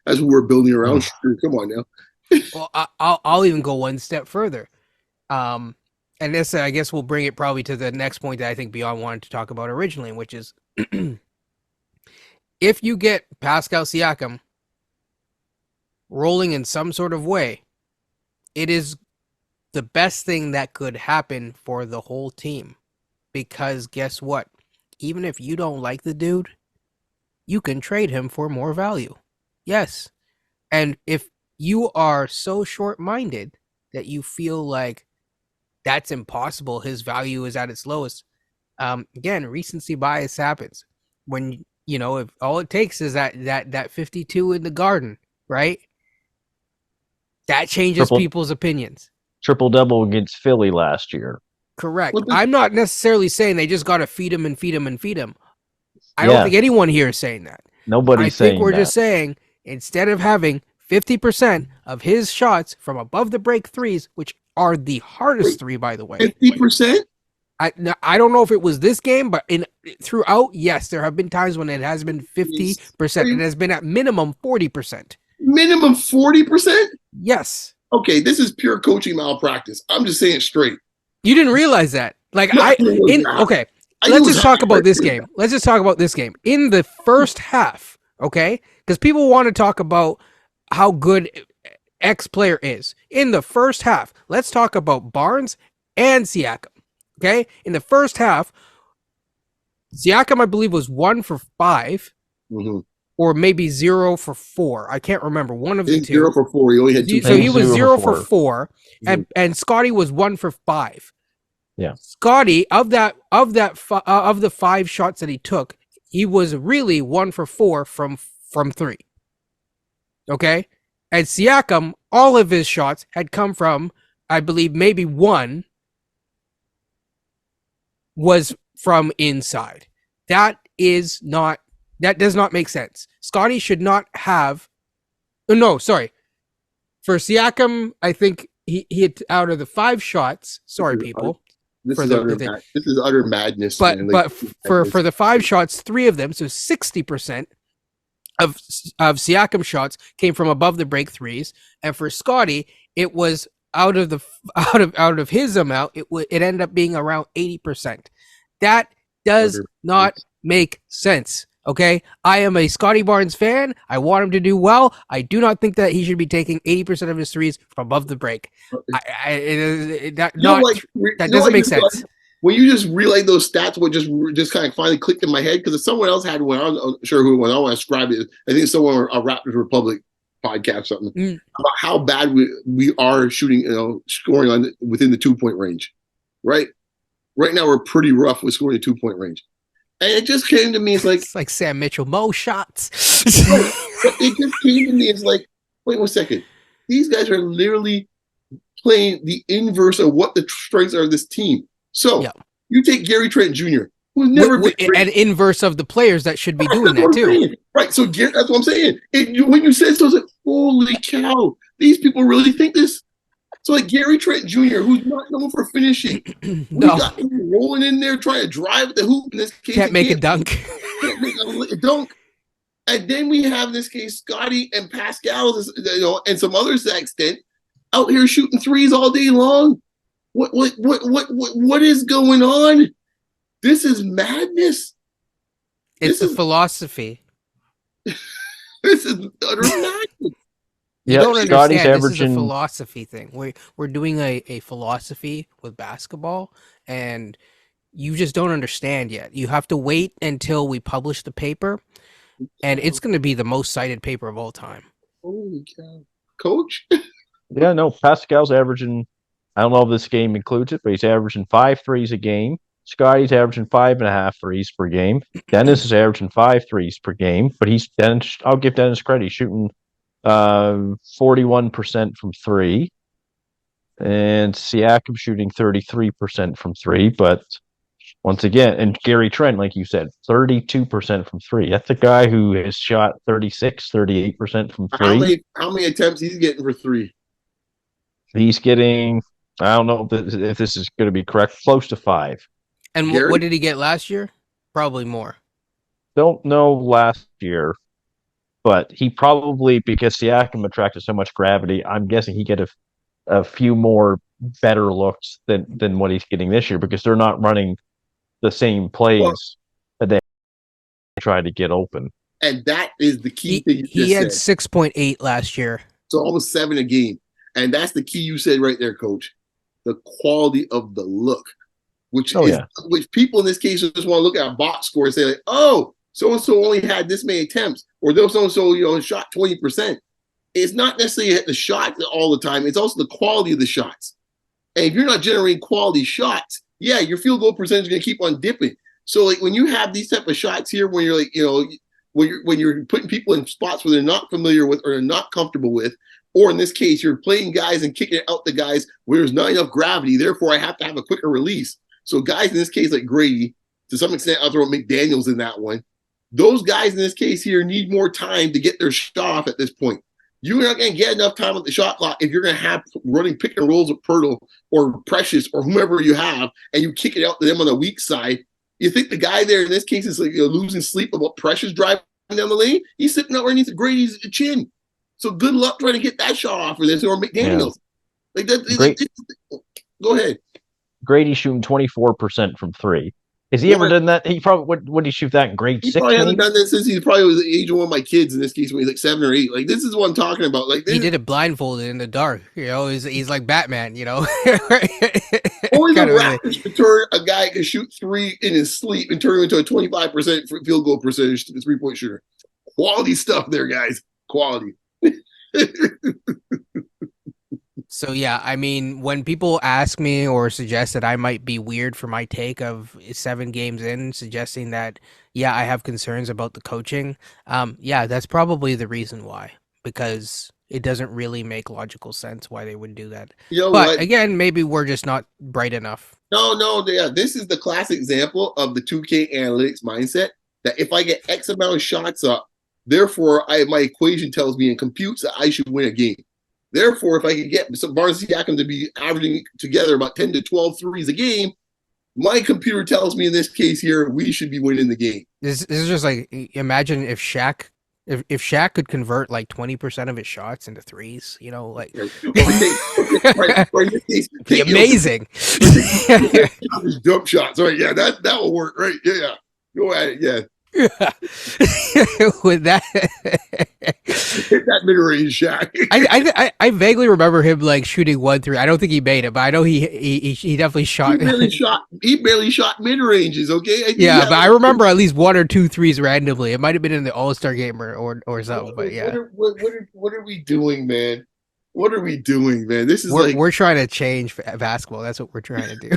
S2: That's who we're building around. Come on now.
S1: Well, I'll even go one step further. And this, I guess, we'll bring it probably to the next point that I think Beyond wanted to talk about originally, which is if you get Pascal Siakam rolling in some sort of way, it is the best thing that could happen for the whole team. Because guess what? Even if you don't like the dude, you can trade him for more value. Yes. And if you are so short-minded that you feel like that's impossible, his value is at its lowest, again, recency bias happens. When, if all it takes is that 52 in the Garden, right? That changes people's opinions.
S3: Triple-double against Philly last year.
S1: Correct. I'm not necessarily saying they just got to feed him and feed him and feed him. I don't think anyone here is saying that.
S3: Nobody's saying that. I think
S1: we're just saying, instead of having 50% of his shots from above the break threes, which are the hardest three, by the way.
S2: 50%?
S1: I don't know if it was this game, but throughout, yes, there have been times when it has been 50%. It has been at minimum 40%.
S2: Minimum 40%?
S1: Yes.
S2: Okay, this is pure coaching malpractice. I'm just saying straight.
S1: You didn't realize that. Let's just talk about this game. Let's just talk about this game. In the first half, okay? Because people want to talk about how good X player is. In the first half, let's talk about Barnes and Siakam, okay? In the first half, Siakam, I believe, was 1 for 5, or maybe 0 for 4. I can't remember. One of the two.
S2: 0 for 4. He only had 2.
S1: So he was 0 for 4, and Scotty was 1 for 5.
S3: Yeah,
S1: Scotty, of the 5 shots that he took, he was really 1 for 4 from 3. Okay, and Siakam, all of his shots had come from, I believe, maybe 1 was from inside. That does not make sense. Scotty should not have. No, sorry. For Siakam, I think he hit out of the 5 shots. Sorry, people.
S2: This is utter madness.
S1: But for the 5 shots, 3 of them, so 60% of Siakam shots came from above the break threes, and for Scotty, it was out of his amount. It ended up being around 80%. That does not make sense. Okay, I am a Scotty Barnes fan. I want him to do well. I do not think that he should be taking 80% of his threes from above the break. That doesn't make sense.
S2: When you just relay those stats, what just kind of finally clicked in my head, because if someone else had one, I'm not sure who it was. I don't want to ascribe it. I think someone on a Raptors Republic podcast, something about how bad we are shooting, scoring within the 2-point range. Right now, we're pretty rough with scoring the 2-point range. And it just came to me, it's
S1: like Sam Mitchell, Mo shots.
S2: It just came to me, it's like, wait 1 second. These guys are literally playing the inverse of what the strengths are of this team. So you take Gary Trent Jr., who's never been
S1: an inverse of the players that should be doing that too.
S2: Right. So that's what I'm saying. When you said so, I was like, holy cow, these people really think this. So like Gary Trent Jr., who's not known for finishing, we got him rolling in there trying to drive the hoop. In this case,
S1: can't make a dunk.
S2: Can't make a dunk. And then we have in this case Scotty and Pascal, and some others to that extent, out here shooting threes all day long. What is going on? This is madness.
S1: It's a philosophy.
S2: This is utter madness.
S1: You
S3: Yeah,
S1: don't
S3: Scotty's
S1: understand. This is a
S3: averaging.
S1: philosophy thing. We're doing a philosophy with basketball, and you just don't understand yet. You have to wait until we publish the paper, and it's going to be the most cited paper of all time.
S2: Holy cow, Coach!
S3: Yeah, no, Pascal's averaging. I don't know if this game includes it, but he's averaging 5 threes a game. Scotty's averaging 5.5 threes per game. Dennis is averaging 5 threes per game, but he's Dennis. I'll give Dennis credit. He's shooting 41% from three, and Siakam shooting 33% from three. But once again, and Gary Trent, like you said, 32% from three. That's a guy who has shot 38% from three.
S2: How many attempts he's getting for three?
S3: He's getting, I don't know if this is going to be correct, close to 5.
S1: And what did he get last year? Probably more.
S3: Don't know last year, but he probably, because Siakam attracted so much gravity, I'm guessing he get a few more better looks than what he's getting this year, because they're not running the same plays that they try to get open.
S2: And that is the key thing
S1: He had 6.8 last year.
S2: So almost 7 a game. And that's the key you said right there, Coach. The quality of the look, which people in this case just want to look at a box score and say, like, oh, so-and-so only had this many attempts, or though so-and-so, shot 20%. It's not necessarily the shot all the time. It's also the quality of the shots. And if you're not generating quality shots, yeah, your field goal percentage is going to keep on dipping. So, like, when you have these type of shots here, when you're like, when you're putting people in spots where they're not familiar with or they're not comfortable with, or in this case, you're playing guys and kicking out the guys where there's not enough gravity. Therefore, I have to have a quicker release. So guys in this case, like Grady, to some extent, I'll throw McDaniels in that one. Those guys in this case here need more time to get their shot off at this point. You're not going to get enough time with the shot clock if you're going to have running pick and rolls with Pirtle or Precious or whomever you have, and you kick it out to them on the weak side. You think the guy there in this case is like losing sleep about Precious driving down the lane? He's sitting out underneath Grady's chin. So good luck trying to get that shot off for this or McDaniels. Yeah. Like that. Go ahead.
S3: Grady's shooting 24% from three. Has he ever done that? He probably would he shoot that in grade 6?
S2: He probably hasn't done that since he probably was the age of one of my kids in this case when he's like 7 or 8. Like, this is what I'm talking about. Like,
S1: he did it blindfolded in the dark. He's like Batman.
S2: Only the Raptors could turn a guy can shoot three in his sleep and turn him into a 25% field goal percentage 3-point shooter. Quality stuff there, guys. Quality.
S1: So, yeah, I mean, when people ask me or suggest that I might be weird for my take of 7 games in, suggesting that, yeah, I have concerns about the coaching, yeah, that's probably the reason why, because it doesn't really make logical sense why they would do that. But again, maybe we're just not bright enough.
S2: No, yeah, this is the classic example of the 2K analytics mindset, that if I get X amount of shots up, therefore my equation tells me and computes that I should win a game. Therefore, if I could get Barnes and Siakam to be averaging together about 10 to 12 threes a game, my computer tells me in this case here, we should be winning the game.
S1: This is just like, imagine if Shaq could convert like 20% of his shots into threes, like be amazing.
S2: Jump shots, right? Yeah, that will work, right? Yeah. Go at it, yeah.
S1: With that,
S2: hit that mid-range Shaq.
S1: I vaguely remember him like shooting 1-3. I don't think he made it, but I know he definitely shot.
S2: He barely shot mid-ranges. Okay.
S1: But I remember at least 1 or 2 threes randomly. It might have been in the All-Star game or something. But yeah,
S2: what are we doing, man? What are we doing, man? This is
S1: we're trying to change basketball. That's what we're trying to do.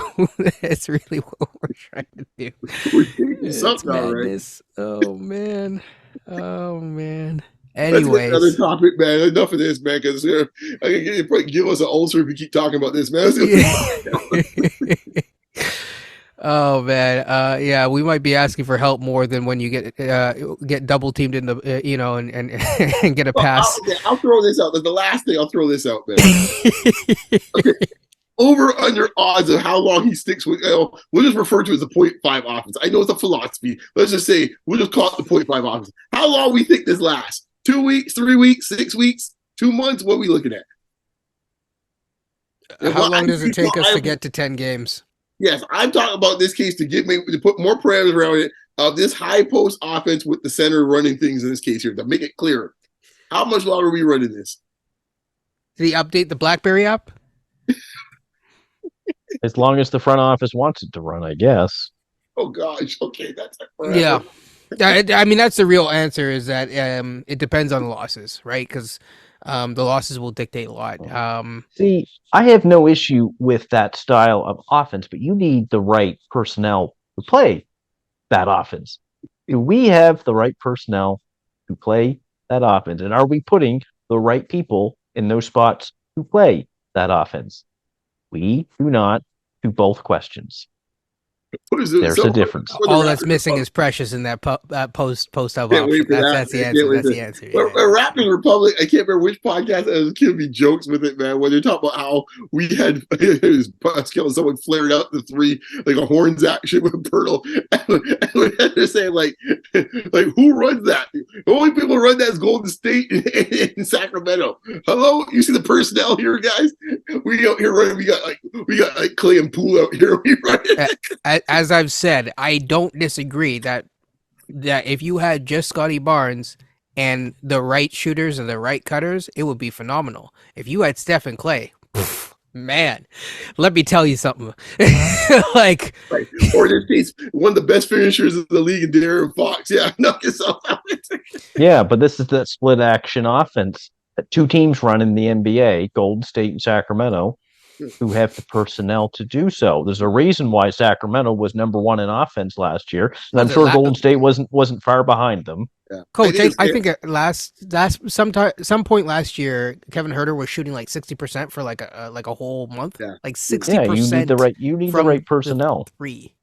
S1: It's really what we're trying to do.
S2: We're changing something,
S1: right? Oh man. Anyways,
S2: another topic, man. Enough of this, man. Because I can probably give us an ulcer if we keep talking about this, man.
S1: Oh man, yeah, we might be asking for help more than when you get double teamed in the and get a pass.
S2: I'll throw this out. The last thing I'll throw this out, man. Okay. Over under odds of how long he sticks with. We'll just refer to it as the 0.5 offense. I know it's a philosophy. Let's just say we'll just call it the 0.5 offense. How long we think this lasts? 2 weeks, 3 weeks, 6 weeks, 2 months? What are we looking at?
S1: How long does it take us to get to 10 games?
S2: Yes, I'm talking about this case to put more parameters around it. of this high post offense with the center running things in this case here to make it clear. How much longer are we running this?
S1: Did he update the BlackBerry app?
S3: As long as the front office wants it to run, I guess.
S2: Oh gosh, okay, that's
S1: Yeah.
S2: forever.
S1: I mean, that's the real answer is that it depends on the losses, right? Because the losses will dictate a lot.
S3: See, I have no issue with that style of offense, but you need the right personnel to play that offense. Do we have the right personnel to play that offense? And are we putting the right people in those spots to play that offense? We do not to both questions. There's a difference.
S1: All that's missing is Precious in that post up
S2: Can't wait
S1: option.
S2: for that.
S1: That's the answer. That's the answer. Yeah,
S2: Raptors Republic, I can't remember which podcast I was giving me jokes with it, man, when they're talking about how we had Pascal, someone flared out the three, like a horns action with Pirtle. And they're saying, like, who runs that? The only people who run that is Golden State and Sacramento. Hello? You see the personnel here, guys? We out here running, we got like Clay and Poole out here. We run
S1: as I've said, I don't disagree that if you had just Scotty Barnes and the right shooters and the right cutters, it would be phenomenal. If you had Steph and Clay, man, let me tell you something. Like,
S2: right. Or in this case, one of the best finishers in the league, De'Aaron Fox. Yeah, knock yourself out.
S3: Yeah, but this is that split action offense that two teams run in the NBA, Golden State and Sacramento, who have the personnel to do so. There's a reason why Sacramento was number one in offense last year, and I'm sure Golden State wasn't far behind them.
S1: Yeah. Coach, I think some point last year, Kevin Huerter was shooting like 60% for like a whole month.
S2: Yeah.
S1: Like 60%.
S3: Yeah, you need the right personnel.
S1: Three.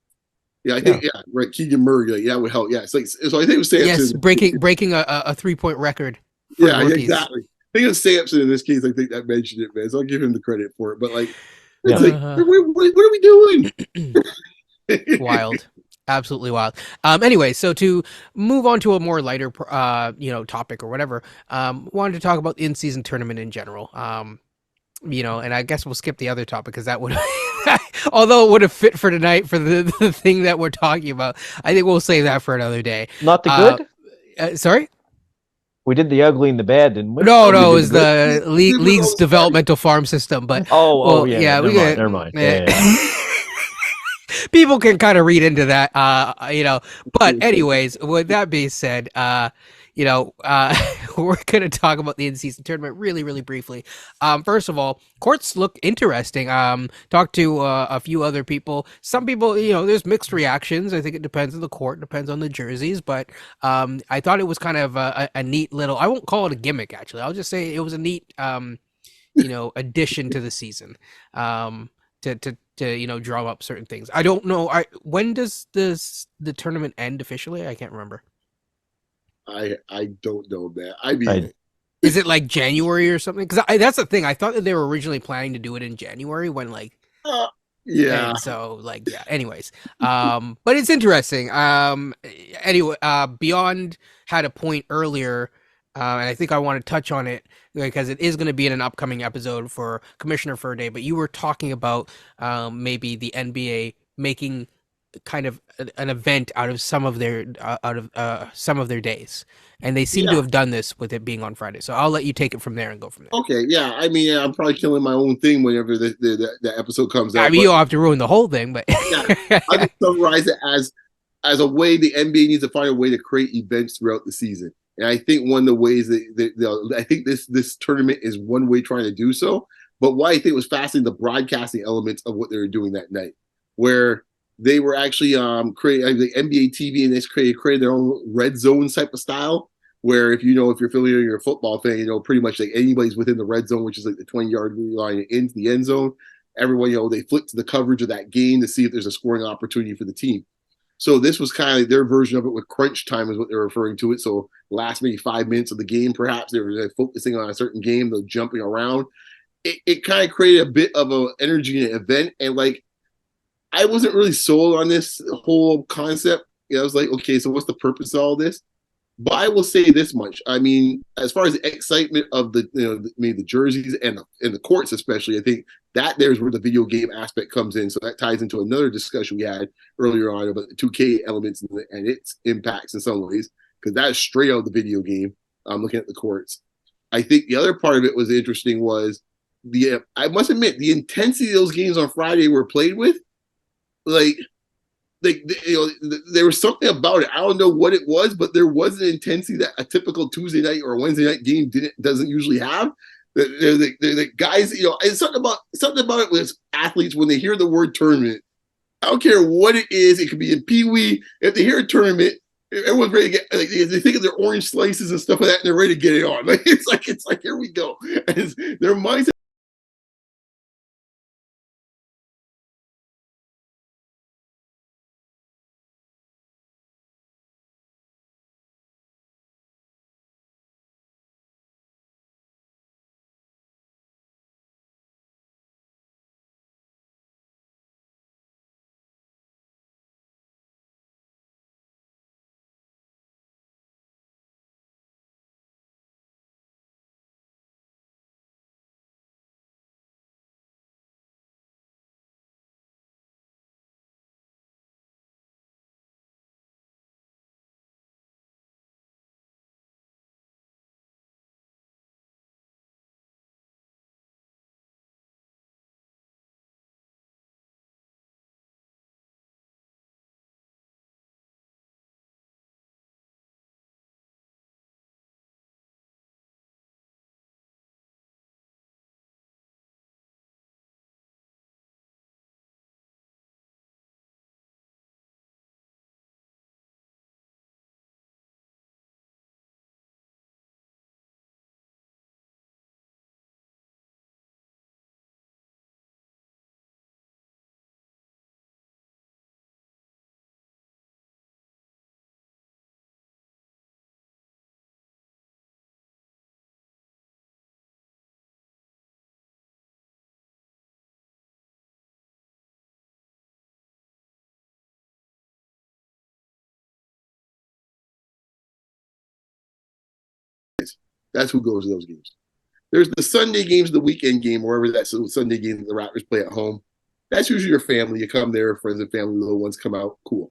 S2: Yeah, I think right. Keegan Murray, like, that would help. Yeah, it's like so. I think it was Sampson.
S1: Yes, breaking a 3-point record.
S2: Yeah, exactly. I think it was Sampson in this case. I think that mentioned it, man. So I'll give him the credit for it. But like, it's like, what are we
S1: doing? Wild. Absolutely wild. Anyway, so to move on to a more lighter, topic or whatever, wanted to talk about the in-season tournament in general. And I guess we'll skip the other topic because that would, although it would have fit for tonight for the thing that we're talking about, I think we'll save that for another day.
S3: Not the
S1: good? Sorry?
S3: We did the ugly and the bad, didn't we?
S1: No, it was the league's developmental farm system. But
S3: never mind. Yeah.
S1: People can kind of read into that, But anyways, with that being said, we're going to talk about the in-season tournament really, really briefly. First of all, courts look interesting. Talked to a few other people. Some people, there's mixed reactions. I think it depends on the court, depends on the jerseys. But I thought it was kind of a neat little, I won't call it a gimmick, actually. I'll just say it was a neat, addition to the season to drum up certain things. I don't know. When does the tournament end officially? I can't remember.
S2: I don't know, man. I mean,
S1: is it like January or something? Because that's the thing. I thought that they were originally planning to do it in January when
S2: yeah.
S1: So anyways, but it's interesting. Anyway, Beyond had a point earlier, and I think I want to touch on it because it is going to be in an upcoming episode for Commissioner for a Day. But you were talking about maybe the NBA making kind of an event out of some of their days, and they seem to have done this with it being on Friday. So I'll let you take it from there and go from there.
S2: Okay, yeah. I mean, I'm probably killing my own thing whenever the episode comes out.
S1: I mean, you don't have to ruin the whole thing, but
S2: I just summarize it as a way the NBA needs to find a way to create events throughout the season. And I think one of the ways that I think this tournament is one way trying to do so. But what I think was fascinating, the broadcasting elements of what they were doing that night, where they were actually creating the NBA TV, and they created their own red zone type of style. Where if you're familiar, you're a football fan, pretty much like anybody's within the red zone, which is like the 20-yard line into the end zone. Everyone, they flip to the coverage of that game to see if there's a scoring opportunity for the team. So this was kind of like their version of it with crunch time is what they're referring to it. So last maybe 5 minutes of the game, perhaps they were focusing on a certain game, they're jumping around. It kind of created a bit of an energy in an event. And I wasn't really sold on this whole concept. I was like, okay, so what's the purpose of all this? But I will say this much: I mean, as far as the excitement of the jerseys and the courts, especially, I think that there's where the video game aspect comes in. So that ties into another discussion we had earlier on about the 2K elements and its impacts in some ways, because that's straight out of the video game. I'm looking at the courts. I think the other part of it was interesting was I must admit the intensity of those games on Friday were played with, like there was something about it. I don't know what it was, but there was an intensity that a typical Tuesday night or Wednesday night game doesn't usually have. The guys, it's something about it with athletes when they hear the word tournament. I don't care what it is. It could be in Pee Wee. If they hear a tournament, everyone's ready to get. They think of their orange slices and stuff like that, and they're ready to get it on. It's like here we go. And their mindset. That's who goes to those games. There's the Sunday games, the weekend game, wherever that's the Sunday game that the Raptors play at home. That's usually your family. You come there, friends and family, little ones come out. Cool.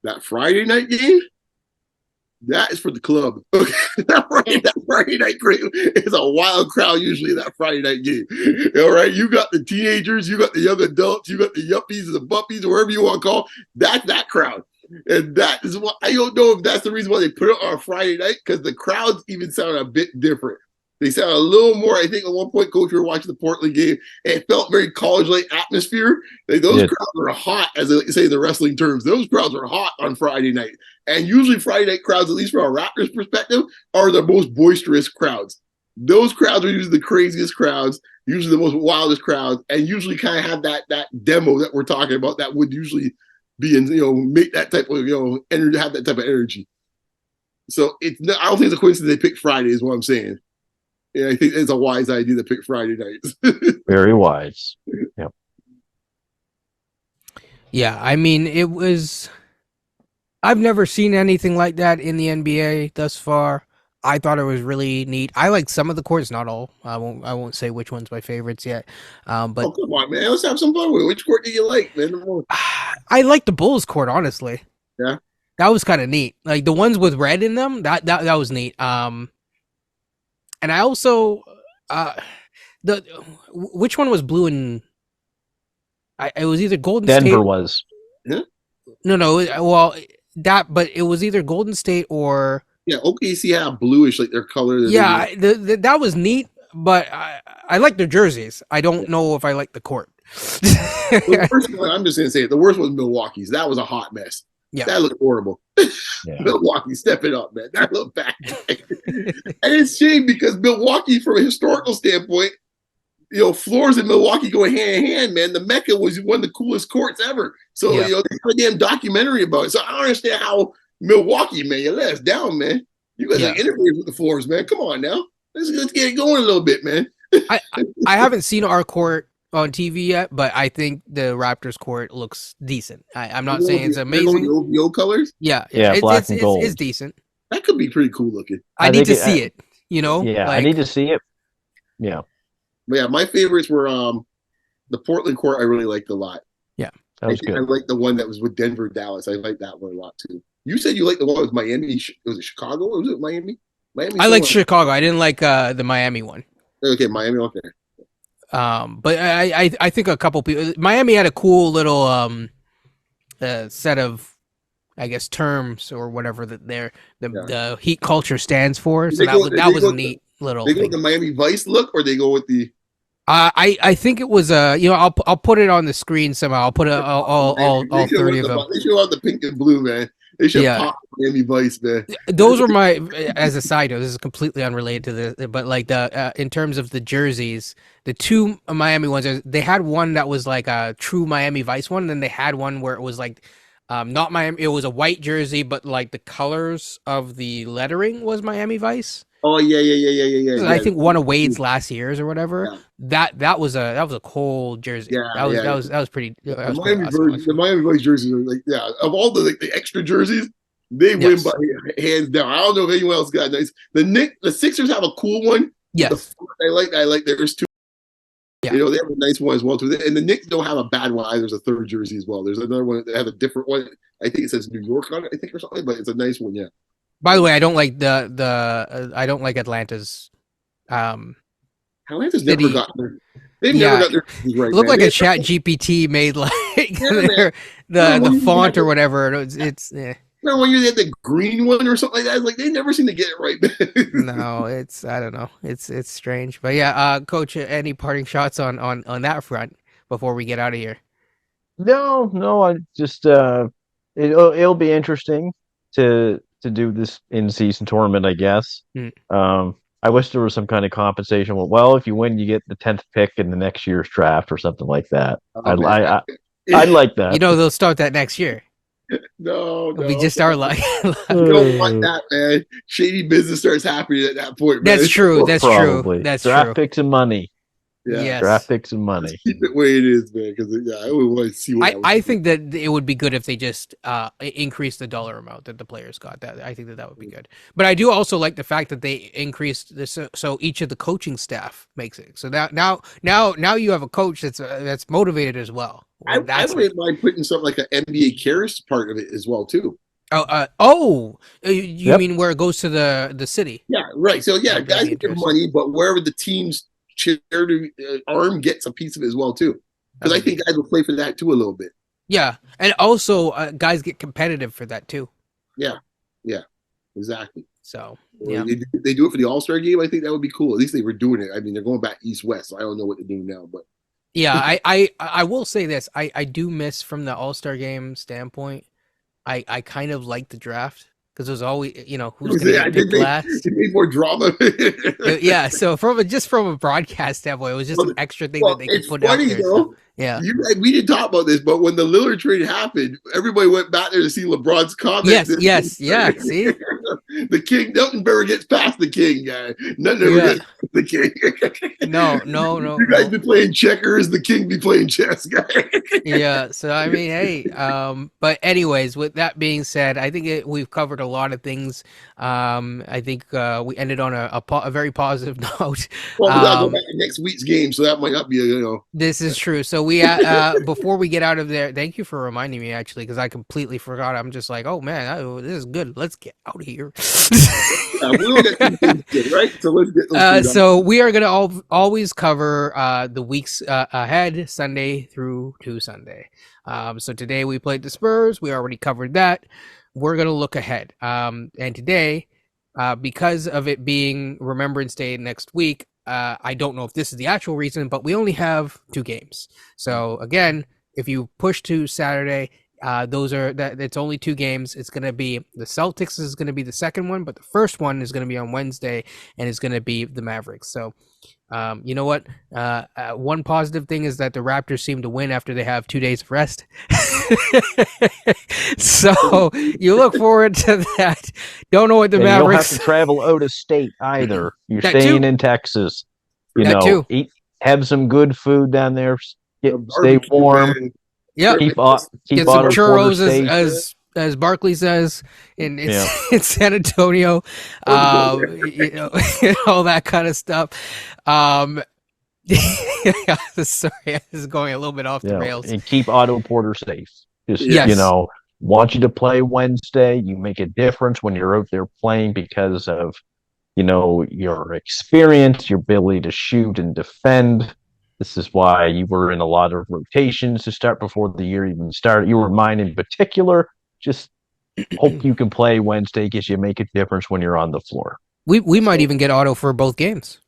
S2: That Friday night game, that is for the club. Okay. that Friday night game is a wild crowd usually that Friday night game. All right. You got the teenagers, you got the young adults, you got the yuppies, the buppies, whatever you want to call. That's that crowd. And that is what I don't know if that's the reason why they put it on Friday night, because the crowds even sound a bit different. They sound a little more. I think at one point, Coach, we were watching the Portland game, and it felt very college-like atmosphere. Those crowds are hot, as they say in the wrestling terms. Those crowds are hot on Friday night, and usually Friday night crowds, at least from a Raptors perspective, are the most boisterous crowds. Those crowds are usually the craziest crowds, usually the most wildest crowds, and usually kind of have that demo that we're talking about that would usually be in, make that type of energy, have that type of energy. So I don't think it's a coincidence they picked Friday, is what I'm saying. Yeah, I think it's a wise idea to pick Friday nights.
S3: Very wise. Yeah.
S1: Yeah, I mean, it was. I've never seen anything like that in the NBA thus far. I thought it was really neat. I like some of the courts, not all. I won't say which one's my favorites yet. But
S2: oh, come on, man, let's have some fun with it. Which court do you like, man?
S1: I like the Bulls court, honestly.
S2: Yeah,
S1: that was kind of neat. Like the ones with red in them, that was neat. And I also which one was blue and it was either Golden
S3: Denver
S1: State.
S3: Denver was.
S2: Yeah.
S1: No. Well, but it was either Golden State or
S2: OKC had bluish like their color.
S1: Yeah, that was neat, but I like their jerseys. I don't know if I like the court.
S2: The worst one, I'm just gonna say it. The worst was Milwaukee's. That was a hot mess. Yeah, that looked horrible. Yeah. Milwaukee, step it up, man. That looked bad. And it's a shame because Milwaukee, from a historical standpoint, floors in Milwaukee go hand in hand, man. The Mecca was one of the coolest courts ever. So they have a damn documentary about it. So I don't understand how Milwaukee, man, you let us down, man. You guys are interviewing with the floors, man. Come on now. Let's get it going a little bit, man.
S1: I haven't seen our court on TV yet, but I think the Raptors court looks decent. I'm not saying it's amazing.
S2: The OVO colors?
S1: Yeah,
S3: black and gold.
S1: It's decent.
S2: That could be pretty cool looking.
S1: I need to see it.
S3: Yeah, I
S1: like
S3: need to see it. Yeah,
S2: But yeah, my favorites were the Portland court. I really liked a lot.
S1: yeah.
S3: that was
S2: I
S3: good.
S2: liked the one that was with Denver, Dallas. I liked that one a lot too. You said you liked the one with Miami. Was it Chicago or was it Miami? Miami.
S1: I like Chicago. I didn't like the Miami one.
S2: Okay, Miami. Okay.
S1: But I think a couple people. Miami had a cool little set of, I guess, terms or whatever that the Heat culture stands for. So that was a neat little
S2: They go
S1: thing.
S2: with the Miami Vice look, or they go with the.
S1: I think it was I'll put it on the screen somehow. I'll put all 30 of them.
S2: They show out the pink and blue, man. They should pop Miami Vice, man.
S1: Those were my, as a side note, this is completely unrelated to this, but like in terms of the jerseys, the two Miami ones, they had one that was like a true Miami Vice one, and then they had one where it was like not Miami, it was a white jersey, but like the colors of the lettering was Miami Vice.
S2: Oh yeah.
S1: I think one of Wade's last years or whatever.
S2: Yeah.
S1: That was a cool jersey.
S2: Yeah,
S1: that was pretty.
S2: The
S1: That was
S2: Miami
S1: pretty awesome,
S2: the Miami Vice jerseys are like of all the extra jerseys, they win by hands down. I don't know if anyone else got nice. The Sixers have a cool one.
S1: Yes,
S2: I like theirs too.
S1: Yeah.
S2: They have a nice one as well too. And the Knicks don't have a bad one either. There's a third jersey as well. There's another one that have a different one. I think it says New York on it, I think, or something, but it's a nice one, yeah.
S1: By the way, I don't like I don't like Atlanta's.
S2: Atlanta's never got their. They've never got their right.
S1: It looked like a Chat GPT made like the font or whatever. It's
S2: Remember when you had the green one or something like that? It's like they never seem to get it right.
S1: No, I don't know. It's strange, but yeah. Coach, any parting shots on that front before we get out of here?
S3: No, I just it'll be interesting to do this in-season tournament, I guess. I wish there was some kind of compensation. Well, if you win, you get the 10th pick in the next year's draft or something like that. I'd like that.
S1: They'll start that next year.
S2: No.
S1: We just start like
S2: you don't want that, man. Shady business starts happening at that point, man.
S1: That's true. That's
S3: Probably.
S1: true. That's
S3: draft
S1: true.
S3: picks and money.
S2: Yeah.
S1: Yes.
S3: Draft picks and money.
S2: Keep it where it is, man. Because I would want to see what
S1: I think that it would be good if they just increase the dollar amount that the players got. That I think that would be good. But I do also like the fact that they increased this, so each of the coaching staff makes it. So now you have a coach that's motivated as well.
S2: I wouldn't mind putting something like an NBA cares part of it as well too.
S1: You mean where it goes to the city?
S2: Yeah, right. So yeah, guys get money, but wherever the team's charity arm gets a piece of it as well too. Because I think guys will play for that too a little bit.
S1: Yeah, and also guys get competitive for that too.
S2: Yeah, exactly.
S1: So yeah,
S2: they do it for the All-Star game. I think that would be cool. At least they were doing it. I mean, they're going back East-West, so I don't know what they're doing now, but.
S1: Yeah, I will say this. I do miss from the All-Star game standpoint. I kind of like the draft because it was always, who's going to get picked last.
S2: It made more drama.
S1: Yeah, so from a broadcast standpoint, it was just an extra thing that they could put out there.
S2: Though,
S1: yeah,
S2: we didn't talk about this, but when the Lillard trade happened, everybody went back there to see LeBron's comments.
S1: Yes, yeah. See,
S2: the king, nothing ever gets past the king, guy. Nothing ever gets past the king.
S1: No.
S2: You guys be playing checkers, the king be playing chess, guy.
S1: Yeah. So I mean, hey. But anyways, with that being said, I think we've covered a lot of things. I think we ended on a very positive note.
S2: Well, we gotta go back to next week's game, so that might not be
S1: This is true. So we before we get out of there, thank you for reminding me actually, because I completely forgot. I'm just like, oh man, this is good. Let's get out of here.
S2: We'll get good, right? So let's get.
S1: So we are gonna always cover the weeks ahead, Sunday through to Sunday. So today we played the Spurs. We already covered that. We're gonna look ahead. And today, because of it being Remembrance Day next week, I don't know if this is the actual reason, but we only have 2 games. So again, if you push to Saturday, it's only 2 games. It's going to be the Celtics is going to be the second one, but the first one is going to be on Wednesday, and it's going to be the Mavericks. So, you know what? One positive thing is that the Raptors seem to win after they have 2 days of rest. So you look forward to that. Don't know what the Mavericks.
S3: You don't have to travel out of state either. You're staying in Texas. Have some good food down there. Stay warm.
S1: Yeah,
S3: Keep
S1: get some churros as Barkley says in
S3: Yeah.
S1: in San Antonio, all that kind of stuff. Um, sorry, this is going a little bit off the rails.
S3: And keep Otto Porter safe. Just,
S1: Yes.
S3: want you to play Wednesday. You make a difference when you're out there playing because of, your experience, your ability to shoot and defend. This is why you were in a lot of rotations to start before the year even started. You were mine in particular. Just hope you can play Wednesday because you make a difference when you're on the floor.
S1: We might even get Otto for both games.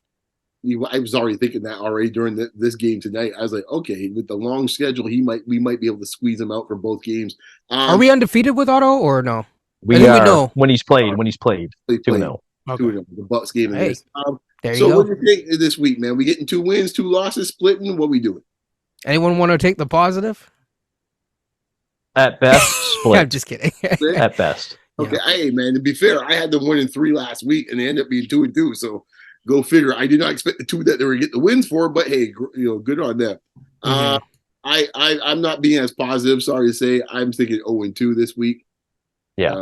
S2: I was already thinking that already during this game tonight. I was like, okay, with the long schedule, we might be able to squeeze him out for both games.
S1: Are we undefeated with Otto or no?
S3: We know when he's played. 2-0.
S1: Okay.
S2: 2-0, the Bucks game.
S1: Hey,
S2: this.
S1: there you
S2: so
S1: go.
S2: what do you think this week, man? We getting 2 wins, 2 losses, splitting? What we doing?
S1: Anyone want to take the positive?
S3: At best, split.
S1: I'm just kidding.
S3: At best.
S2: Okay, hey man, to be fair, I had them winning 3 last week, and they ended up being 2-2. So go figure. I did not expect the 2 that they were getting the wins for, but hey, good on them.
S1: Mhm.
S2: I'm not being as positive. Sorry to say, I'm thinking 0-2 this week.
S3: Yeah.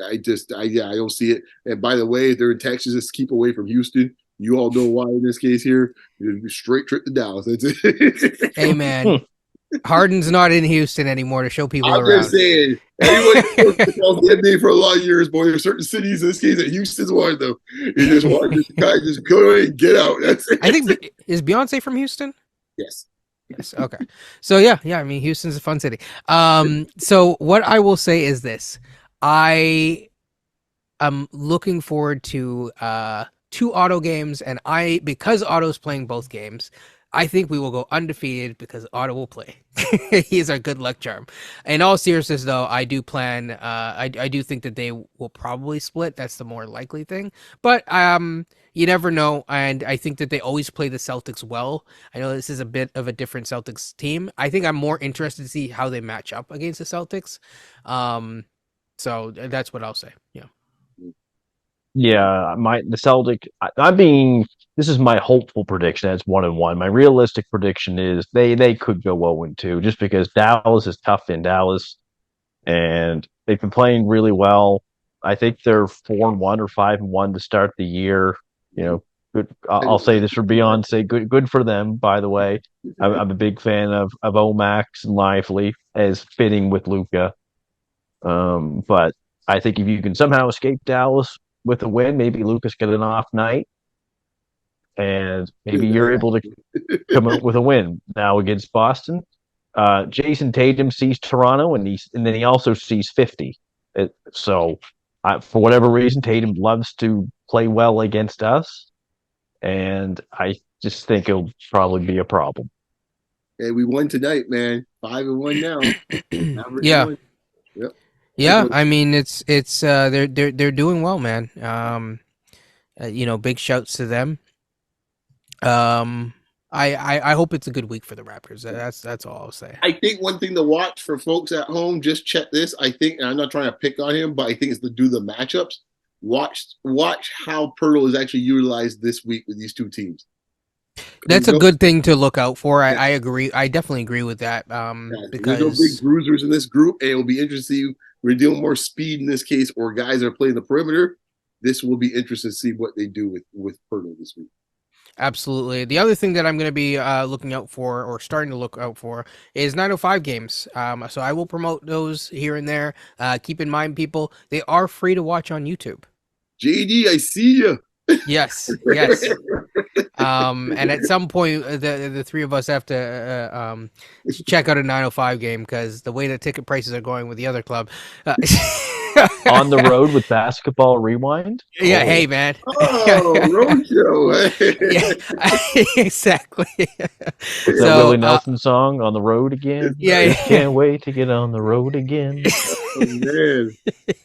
S2: I don't see it. And by the way, if they're in Texas, just keep away from Houston. You all know why in this case here. Straight trip to Dallas. That's it.
S1: Hey man, Harden's not in Houston anymore to show people
S2: I'm
S1: around.
S2: just saying, anyone who calls the NBA for a lot of years, boy, there's certain cities in this case that Houston's one of them. You just want this guy just go in and get out. That's it.
S1: I think is Beyonce from Houston?
S2: Yes.
S1: Yes. Okay. So yeah. I mean, Houston's a fun city. So what I will say is this: I am looking forward to 2 Otto games, and because Otto's playing both games, I think we will go undefeated because Otto will play. He's our good luck charm. In all seriousness, though, I do plan. I do think that they will probably split. That's the more likely thing. But you never know, and I think that they always play the Celtics well. I know this is a bit of a different Celtics team. I think I'm more interested to see how they match up against the Celtics. So that's what I'll say. Yeah.
S3: Yeah, the Celtic. This is my hopeful prediction. It's 1-1. My realistic prediction is they could go 0-2 just because Dallas is tough in Dallas, and they've been playing really well. I think they're 4-1 or 5-1 to start the year. Good. I'll say this for Beyonce. Good for them. By the way, I'm a big fan of Omax and Lively as fitting with Luca. But I think if you can somehow escape Dallas with a win, maybe Lucas get an off night, and maybe you're able to come out with a win now against Boston. Jason Tatum sees Toronto, and then he also sees 50. For whatever reason, Tatum loves to play well against us, and I just think it'll probably be a problem.
S2: Hey, we won tonight, man. 5-1 now.
S1: Yeah.
S2: Yep.
S1: Yeah, I mean it's they're doing well, man. Big shouts to them. I hope it's a good week for the Raptors. That's all I'll say.
S2: I think one thing to watch for folks at home, just check this. I think, and I'm not trying to pick on him, but I think it's to do the matchups. Watch how Pirtle is actually utilized this week with these 2 teams.
S1: That's a good thing to look out for. I agree. I definitely agree with that. Because
S2: there's no big bruisers in this group, and it'll be interesting to see. We're dealing more speed in this case, or guys that are playing the perimeter. This will be interesting to see what they do with Pirtle this week.
S1: Absolutely. The other thing that I'm going to be looking out for, or starting to look out for, is 905 games. So I will promote those here and there. Keep in mind, people, they are free to watch on YouTube.
S2: JD, I see you.
S1: Yes. And at some point, the 3 of us have to check out a 905 game because the way the ticket prices are going with the other club.
S3: On the road with Basketball Rewind?
S1: Yeah, hey, man.
S2: Oh, roadshow.
S1: Yeah, exactly.
S3: That Willie Nelson song, On the Road Again?
S1: Yeah.
S3: Can't wait to get on the road again.
S2: Oh, man.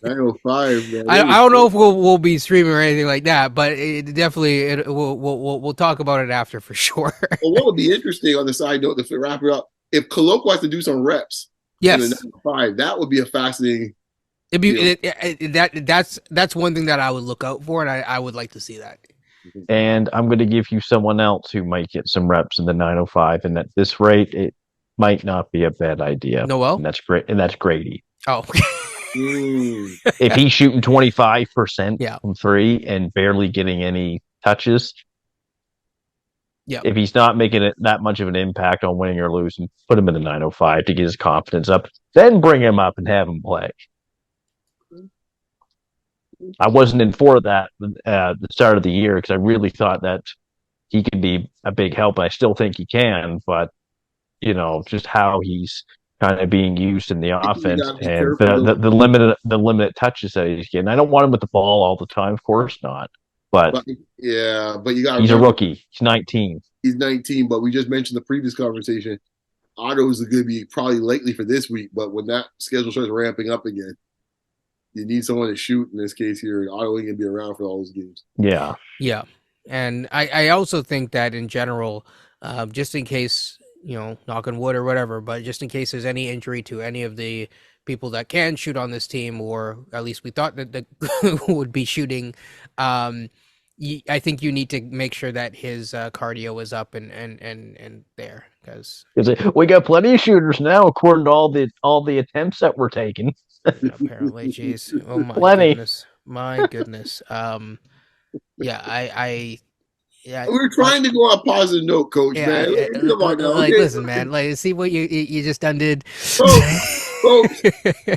S2: 905, man.
S1: I don't know if we'll be streaming or anything like that, but we'll talk about it after for sure.
S2: Well, what would be interesting on the side note to wrap it up, if Kalok wants to do some reps,
S1: yes,
S2: in the 905, that would be a fascinating.
S1: It'd be that's one thing that I would look out for, and I would like to see that.
S3: And I'm going to give you someone else who might get some reps in the 905, and at this rate, it might not be a bad idea.
S1: Noel?
S3: And that's great. And that's Grady.
S1: Oh,
S2: Mm.
S3: If he's shooting 25%
S1: Yeah.
S3: from three and barely getting any touches,
S1: Yep.
S3: if he's not making it that much of an impact on winning or losing, put him in the 905 to get his confidence up. Then bring him up and have him play. I wasn't in for that at the start of the year because I really thought that he could be a big help. I still think he can, but just how he's kind of being used in the
S2: You
S3: offense
S2: gotta be
S3: and
S2: careful though.
S3: the limited touches that he's getting. I don't want him with the ball all the time, of course not. But
S2: But yeah, but you gotta
S3: he's a
S2: remember
S3: rookie. He's 19.
S2: he's 19. But we just mentioned the previous conversation. Otto is going to be probably likely for this week, but when that schedule starts ramping up again, you need someone to shoot in this case here, and Otto ain't going to be around for all those games.
S3: Yeah.
S1: Yeah. And I also think that in general, just in case, knock on wood or whatever, but just in case there's any injury to any of the people that can shoot on this team, or at least we thought that would be shooting, I think you need to make sure that his cardio is up and there, because
S3: We got plenty of shooters now, according to all the attempts that we're taking.
S1: apparently, geez, oh
S3: Plenty.
S1: my goodness, yeah, yeah.
S2: We were trying to go on a positive note, Coach,
S1: Yeah,
S2: man. Come on now,
S1: like
S2: okay?
S1: listen, man. Like, see what you just undid.
S2: Folks,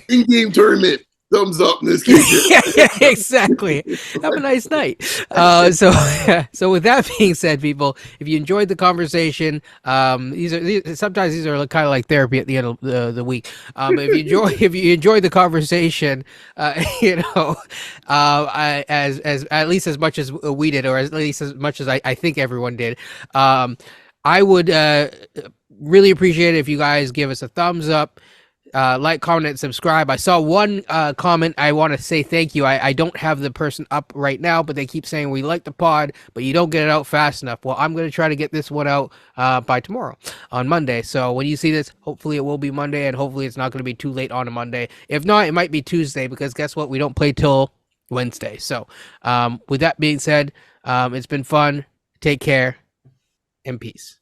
S2: in-game tournament, thumbs up in this case.
S1: Yeah, exactly. Have a nice night. So with that being said, people, if you enjoyed the conversation, sometimes these are kind of like therapy at the end of the week. If you enjoy the conversation, as at least as much as we did, or at least as much as I think everyone did, I would really appreciate it if you guys give us a thumbs up. Like, comment, and subscribe. I saw one comment. I want to say thank you. I don't have the person up right now, but they keep saying we like the pod, but you don't get it out fast enough. Well, I'm going to try to get this one out by tomorrow on Monday. So when you see this, hopefully it will be Monday, and hopefully it's not going to be too late on a Monday. If not, it might be Tuesday, because guess what? We don't play till Wednesday. So with that being said, it's been fun. Take care and peace.